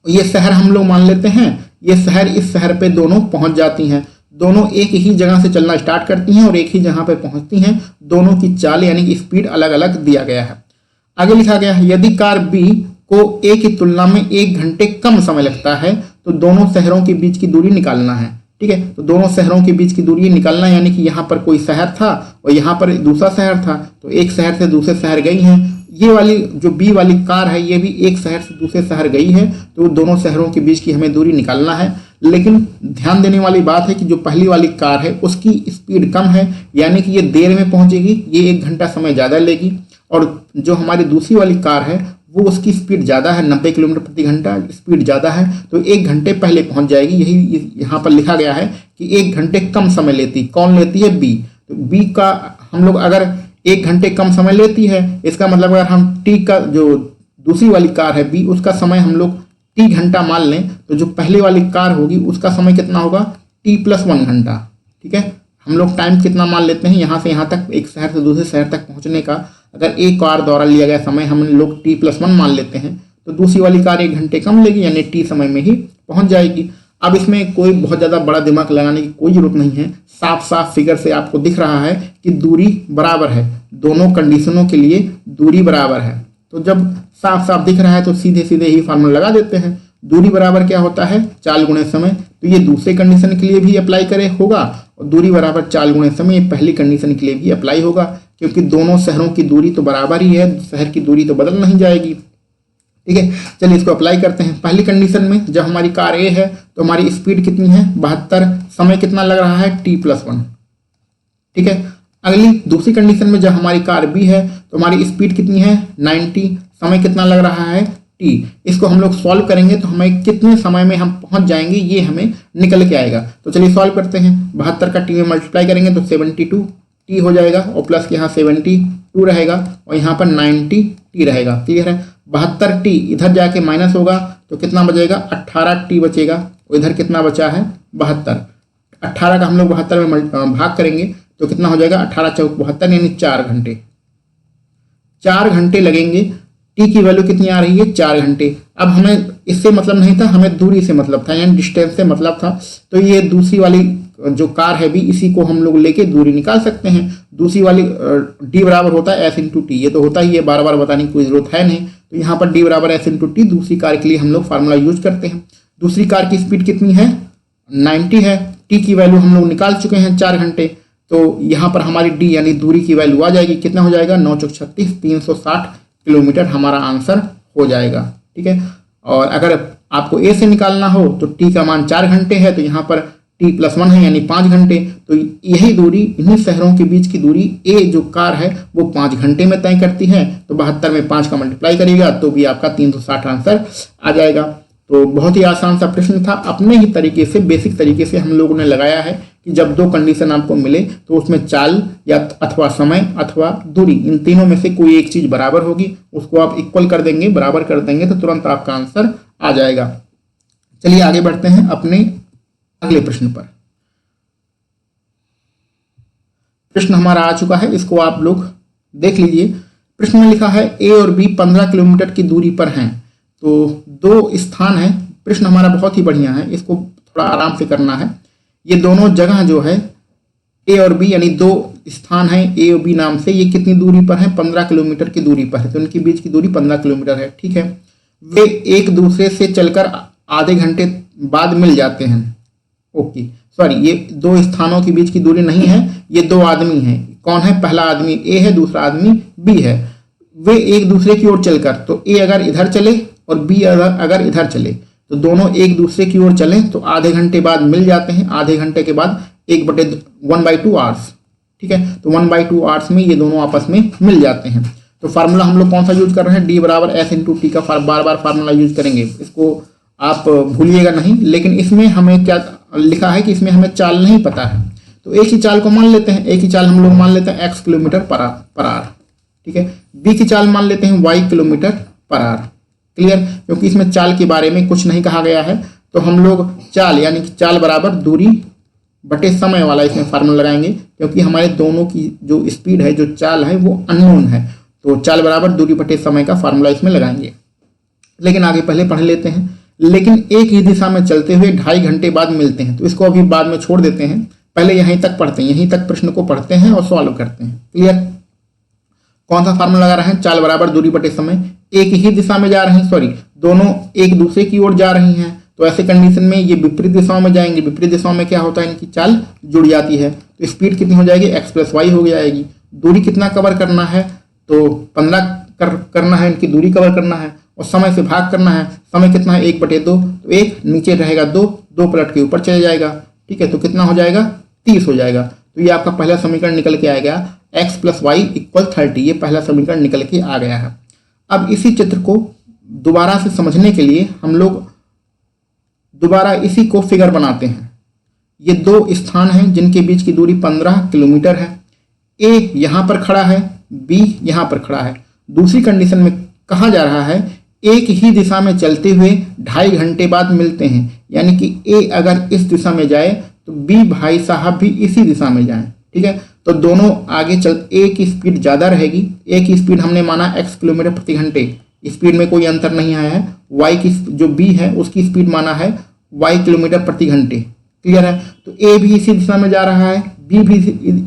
ये शहर हम लोग मान लेते हैं, ये शहर इस शहर पे दोनों पहुंच जाती हैं, दोनों एक ही जगह से चलना स्टार्ट करती हैं और एक ही जगह पे पहुंचती हैं। दोनों की चाल यानी कि स्पीड अलग अलग दिया गया है। आगे लिखा गया है यदि कार B को A की तुलना में 1 घंटे कम समय लगता है तो दोनों शहरों के बीच की दूरी निकालना है, ठीक है। तो दोनों शहरों के बीच की दूरी निकालना, यानी कि यहाँ पर कोई शहर था और यहाँ पर दूसरा शहर था, तो एक शहर से दूसरे शहर गई हैं। ये वाली जो B वाली कार है ये भी एक शहर से दूसरे शहर गई है, तो दोनों शहरों के बीच की हमें दूरी निकालना है। लेकिन ध्यान देने वाली बात है कि जो पहली वाली कार है उसकी स्पीड कम है, यानी कि ये देर में पहुंचेगी, ये 1 घंटा समय ज़्यादा लेगी। और जो हमारी दूसरी वाली कार है वो उसकी स्पीड ज़्यादा है, 90 किलोमीटर/घंटा स्पीड ज़्यादा है, तो 1 घंटे पहले पहुंच जाएगी। यही यहाँ पर लिखा गया है कि 1 घंटे कम समय लेती, कौन लेती है B। तो B का हम लोग अगर 1 घंटे कम समय लेती है, इसका मतलब अगर हम T का जो दूसरी वाली कार है B उसका समय हम लोग T घंटा मान लें, तो जो पहले वाली कार होगी उसका समय कितना होगा T+1 घंटा, ठीक है। हम लोग टाइम कितना मान लेते हैं, यहाँ से यहाँ तक एक शहर से दूसरे शहर तक पहुँचने का अगर एक कार द्वारा लिया गया समय हम लोग T+1 मान लेते हैं, तो दूसरी वाली कार 1 घंटे कम लेगी, यानी T समय में ही पहुँच जाएगी। अब इसमें कोई बहुत ज़्यादा बड़ा दिमाग लगाने की कोई ज़रूरत नहीं है, साफ साफ फिगर से आपको दिख रहा है कि दूरी बराबर है, दोनों कंडीशनों के लिए दूरी बराबर है। तो जब साफ साफ दिख रहा है तो सीधे सीधे ही फार्मूला लगा देते हैं। दूरी बराबर क्या होता है, चाल गुणे समय, तो ये दूसरे कंडीशन के लिए भी अप्लाई करे होगा और दूरी बराबर चाल गुणे समय ये पहली कंडीशन के लिए भी अप्लाई होगा, क्योंकि दोनों शहरों की दूरी तो बराबर ही है, शहर की दूरी तो बदल नहीं जाएगी, ठीक है। चलिए इसको अप्लाई करते हैं। पहली कंडीशन में जब हमारी कार A है तो हमारी स्पीड कितनी है 72, समय कितना लग रहा है T+1, ठीक है। अगली दूसरी कंडीशन में जब हमारी कार B है तो हमारी स्पीड कितनी है 90, समय कितना लग रहा है t। इसको हम लोग सॉल्व करेंगे तो हमें कितने समय में हम पहुंच जाएंगे ये हमें निकल के आएगा। तो चलिए सॉल्व करते हैं। 72 का t में मल्टीप्लाई करेंगे तो 72 t हो जाएगा और प्लस यहाँ 72 रहेगा और यहाँ पर 90 t रहेगा। क्लियर है। 72 t इधर जाके माइनस होगा तो कितना बचेगा 18 t बचेगा और इधर कितना बचा है 72। 18 का हम लोग 72 में भाग करेंगे तो कितना हो जाएगा 18 चौक 72 यानी 4 घंटे। 4 घंटे लगेंगे। टी की वैल्यू कितनी आ रही है 4 घंटे। अब हमें इससे मतलब नहीं था, हमें दूरी से मतलब था यानी डिस्टेंस से मतलब था। तो ये दूसरी वाली जो कार है भी इसी को हम लोग लेके दूरी निकाल सकते हैं। दूसरी वाली डी बराबर होता है एस इंटू टी, ये तो होता ही है, बार बार बताने की कोई जरूरत है नहीं। तो यहाँ पर डी बराबर एस इंटू टी दूसरी कार के लिए हम लोग फार्मूला यूज करते हैं। दूसरी कार की स्पीड कितनी है 90 है। टी की वैल्यू हम लोग निकाल चुके हैं 4 घंटे। तो यहाँ पर हमारी डी यानी दूरी की वैल्यू आ जाएगी। कितना हो जाएगा 9 चौक 36 360 किलोमीटर हमारा आंसर हो जाएगा। ठीक है। और अगर आपको ए से निकालना हो तो टी का मान 4 घंटे है तो यहाँ पर टी प्लस 1 है यानी 5 घंटे। तो यही दूरी, इन्हीं शहरों के बीच की दूरी ए जो कार है वो 5 घंटे में तय करती है। तो 72 में 5 का मल्टीप्लाई करिएगा तो भी आपका 360 आंसर आ जाएगा। तो बहुत ही आसान सा प्रश्न था। अपने ही तरीके से, बेसिक तरीके से हम लोगों ने लगाया है कि जब दो कंडीशन आपको मिले तो उसमें चाल या अथवा समय अथवा दूरी, इन तीनों में से कोई एक चीज बराबर होगी, उसको आप इक्वल कर देंगे, बराबर कर देंगे तो तुरंत आपका आंसर आ जाएगा। चलिए आगे बढ़ते हैं अपने अगले प्रश्न पर। प्रश्न हमारा आ चुका है, इसको आप लोग देख लीजिए। प्रश्न में लिखा है ए और बी 15 किलोमीटर की दूरी पर हैं। तो दो स्थान है। प्रश्न हमारा बहुत ही बढ़िया है, इसको थोड़ा आराम से करना है। ये दोनों जगह जो है ए और बी यानी दो स्थान है ए और बी नाम से, ये कितनी दूरी पर है 15 किलोमीटर की दूरी पर है। तो उनके बीच की दूरी 15 किलोमीटर है। ठीक है। वे एक दूसरे से चलकर आधे घंटे बाद मिल जाते हैं। ओके सॉरी, ये दो स्थानों के बीच की दूरी नहीं है, ये दो आदमी हैं। कौन है? पहला आदमी ए है, दूसरा आदमी बी है। वे एक दूसरे की ओर चलकर, तो ए अगर इधर चले और बी अगर इधर चले तो दोनों एक दूसरे की ओर चलें तो आधे घंटे बाद मिल जाते हैं। आधे घंटे के बाद 1/2 आवर्स। ठीक है। तो 1/2 आवर्स में ये दोनों आपस में मिल जाते हैं। तो फार्मूला हम लोग कौन सा यूज कर रहे हैं? डी बराबर एस इंटू टी का बार बार फार्मूला यूज करेंगे, इसको आप भूलिएगा नहीं। लेकिन इसमें हमें क्या लिखा है कि इसमें हमें चाल नहीं पता है, तो एक ही चाल को मान लेते हैं। एक ही चाल हम लोग मान लेते हैं x किलोमीटर पर आवर। ठीक है। बी की चाल मान लेते हैं y kilometre per hour. Clear? क्योंकि इसमें चाल के बारे में कुछ नहीं कहा गया है, तो हम लोग चाल यानी कि चाल बराबर दूरी बटे समय वाला इसमें फार्मूला लगाएंगे, क्योंकि हमारे दोनों की जो स्पीड है, जो चाल है, वो अननोन है। तो चाल बराबर दूरी बटे समय का फार्मूला इसमें लगाएंगे। लेकिन आगे पहले पढ़ लेते हैं। लेकिन एक ही दिशा में चलते हुए 2.5 घंटे बाद मिलते हैं। तो इसको अभी बाद में छोड़ देते हैं, पहले यहीं तक पढ़ते हैं, यहीं तक प्रश्न को पढ़ते हैं और सॉल्व करते हैं। क्लियर? कौन सा फार्मूला लगा रहे हैं? चाल बराबर दूरी बटे समय। एक ही दिशा में जा रहे हैं, सॉरी दोनों एक दूसरे की ओर जा रही हैं, तो ऐसे कंडीशन में ये विपरीत दिशाओं में जाएंगे। विपरीत दिशाओं में क्या होता है? इनकी चाल जुड़ जाती है। तो स्पीड कितनी हो जाएगी? x + y हो जाएगी। दूरी कितना कवर करना है? तो 15 करना है, इनकी दूरी कवर करना है और समय से भाग करना है। समय कितना है? 1/2। तो 1 नीचे रहेगा 2 पलट के ऊपर चले जाएगा। ठीक है। तो कितना हो जाएगा? 30 हो जाएगा। तो ये आपका पहला समीकरण निकल के आ गया, x + y = 30। ये पहला समीकरण निकल के आ गया है। अब इसी चित्र को दोबारा से समझने के लिए हम लोग दोबारा इसी को फिगर बनाते हैं। ये दो स्थान हैं जिनके बीच की दूरी 15 किलोमीटर है। ए यहाँ पर खड़ा है, बी यहाँ पर खड़ा है। दूसरी कंडीशन में कहा जा रहा है एक ही दिशा में चलते हुए 2.5 घंटे बाद मिलते हैं, यानी कि ए अगर इस दिशा में जाए तो बी भाई साहब भी इसी दिशा में जाएं। ठीक है। तो दोनों आगे चल, ए की स्पीड ज़्यादा रहेगी। ए की स्पीड हमने माना x किलोमीटर प्रति घंटे, स्पीड में कोई अंतर नहीं आया है। y की जो b है उसकी स्पीड माना है y किलोमीटर प्रति घंटे। क्लियर है? तो ए भी इसी दिशा में जा रहा है, बी भी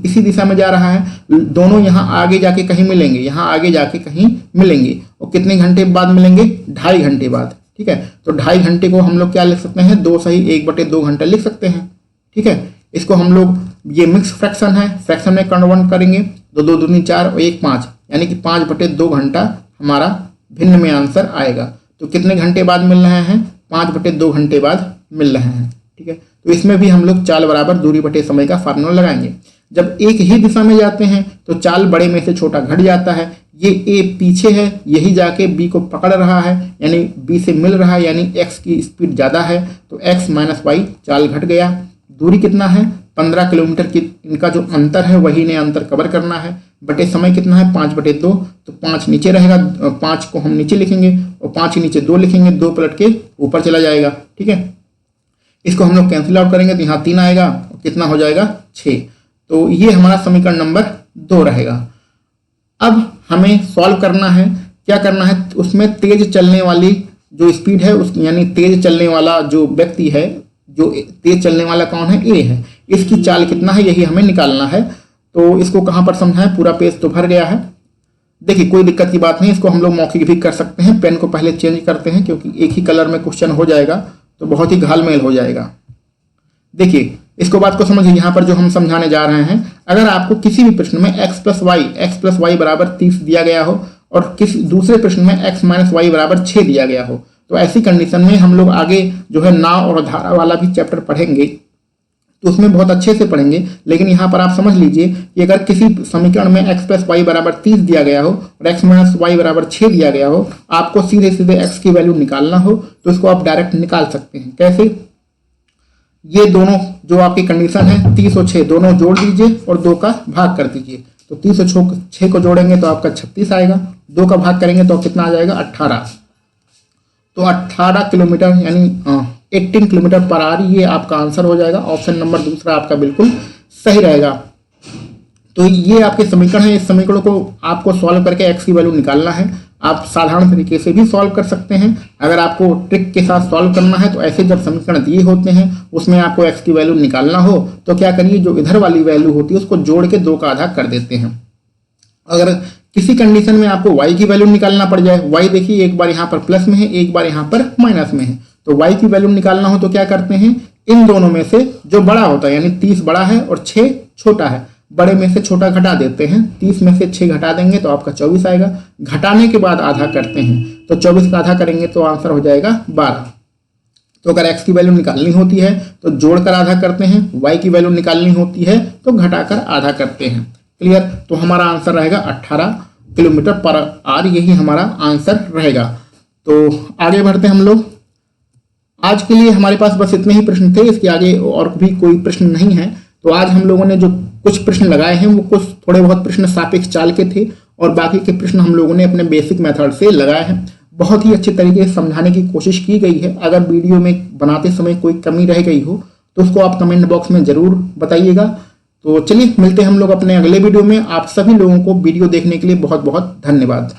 इसी दिशा में जा रहा है। दोनों यहाँ आगे जाके कहीं मिलेंगे, यहाँ आगे जाके कहीं मिलेंगे। और कितने घंटे बाद मिलेंगे? 2.5 घंटे बाद। ठीक है। तो 2.5 घंटे को हम लोग क्या लिख सकते हैं? 2 सही 1/2 घंटा लिख सकते हैं। ठीक है। इसको हम लोग, ये मिक्स फ्रैक्शन है, फ्रैक्शन में कन्वर्ट करेंगे। 2 2 दूनी 4 और 1 5, यानी कि 5/2 घंटा हमारा भिन्न में आंसर आएगा। तो कितने घंटे बाद मिल रहे हैं? 5/2 घंटे बाद मिल रहे हैं। ठीक है। तो इसमें भी हम लोग चाल बराबर दूरी बटे समय का फार्मूला लगाएंगे। जब एक ही दिशा में जाते हैं तो चाल बड़े में से छोटा घट जाता है, ये ए पीछे है, यही जाके बी को पकड़ रहा है, यानी बी से मिल रहा है, यानी एक्स की स्पीड ज़्यादा है, तो एक्स माइनस वाई चाल घट गया। दूरी कितना है? 15 किलोमीटर की इनका जो अंतर है वही ने अंतर कवर करना है। बटे समय कितना है? 5/2, तो 5 नीचे रहेगा, 5 को हम नीचे लिखेंगे और 5 के नीचे 2 लिखेंगे, 2 पलट के ऊपर चला जाएगा। ठीक है, इसको हम लोग कैंसिल आउट करेंगे तो यहाँ 3 आएगा और कितना हो जाएगा? 6। तो ये हमारा समीकरण नंबर 2 रहेगा। अब हमें सॉल्व करना है, क्या करना है? उसमें तेज चलने वाली जो स्पीड है उस यानी तेज चलने वाला जो व्यक्ति है, जो तेज चलने वाला कौन है? ए है। इसकी चाल कितना है यही हमें निकालना है। तो इसको कहाँ पर समझाएं? पूरा पेज तो भर गया है। देखिए कोई दिक्कत की बात नहीं, इसको हम लोग मौखिक भी कर सकते हैं। पेन को पहले चेंज करते हैं क्योंकि एक ही कलर में क्वेश्चन हो जाएगा तो बहुत ही घालमेल हो जाएगा। देखिए इसको बात को समझिए, यहाँ पर जो हम समझाने जा रहे हैं, अगर आपको किसी भी प्रश्न में x प्लस वाई बराबर 30 दिया गया हो और किसी दूसरे प्रश्न में x माइनस वाई बराबर 6 दिया गया हो, तो ऐसी कंडीशन में हम लोग आगे जो है नाव और धारा वाला भी चैप्टर पढ़ेंगे तो उसमें बहुत अच्छे से पढ़ेंगे। लेकिन यहाँ पर आप समझ लीजिए कि अगर किसी समीकरण में x प्लस वाई बराबर 30 दिया गया हो और x माइनस वाई बराबर 6 दिया गया हो, आपको सीधे सीधे x की वैल्यू निकालना हो तो इसको आप डायरेक्ट निकाल सकते हैं। कैसे? ये दोनों जो आपकी कंडीशन है 30 और 6 दोनों जोड़ दीजिए और 2 का भाग कर दीजिए। तो 30 और 6 को जोड़ेंगे तो आपका 36 आएगा, 2 का भाग करेंगे तो कितना आ जाएगा? 18। तो 18 किलोमीटर यानी 18 किलोमीटर पर आवर, ये आपका आंसर हो जाएगा। ऑप्शन नंबर दूसरा आपका बिल्कुल सही रहेगा। तो ये आपके समीकरण है, इस समीकरण को आपको सॉल्व करके एक्स की वैल्यू निकालना है। आप साधारण तरीके से भी सॉल्व कर सकते हैं। अगर आपको ट्रिक के साथ सॉल्व करना है तो ऐसे जब समीकरण दिए होते हैं उसमें आपको एक्स की वैल्यू निकालना हो तो क्या करिए, जो इधर वाली वैल्यू होती है उसको जोड़ के 2 का आधा कर देते हैं। अगर किसी कंडीशन में आपको y की वैल्यू निकालना पड़ जाए, y देखिए एक बार यहाँ पर प्लस में है, एक बार यहाँ पर माइनस में है, तो y की वैल्यू निकालना हो तो क्या करते हैं, इन दोनों में से जो बड़ा होता है, यानी 30 बड़ा है और 6 छोटा है, बड़े में से छोटा घटा देते हैं। 30 में से 6 घटा देंगे तो आपका 24 आएगा। घटाने के बाद आधा करते हैं तो 24 का आधा करेंगे तो आंसर हो जाएगा 12। तो अगर x की वैल्यू निकालनी होती है तो जोड़कर आधा करते हैं, y की वैल्यू निकालनी होती है तो घटाकर आधा करते हैं। क्लियर? तो हमारा आंसर रहेगा 18 किलोमीटर पर आवर, यही हमारा आंसर रहेगा। तो आगे बढ़ते हैं हम लोग। आज के लिए हमारे पास बस इतने ही प्रश्न थे, इसके आगे और भी कोई प्रश्न नहीं है। तो आज हम लोगों ने जो कुछ प्रश्न लगाए हैं वो कुछ थोड़े बहुत प्रश्न सापेक्ष चाल के थे और बाकी के प्रश्न हम लोगों ने अपने बेसिक मेथड से लगाए हैं। बहुत ही अच्छे तरीके से समझाने की कोशिश की गई है। अगर वीडियो में बनाते समय कोई कमी रह गई हो तो उसको आप कमेंट बॉक्स में ज़रूर बताइएगा। तो चलिए मिलते हैं हम लोग अपने अगले वीडियो में। आप सभी लोगों को वीडियो देखने के लिए बहुत बहुत धन्यवाद।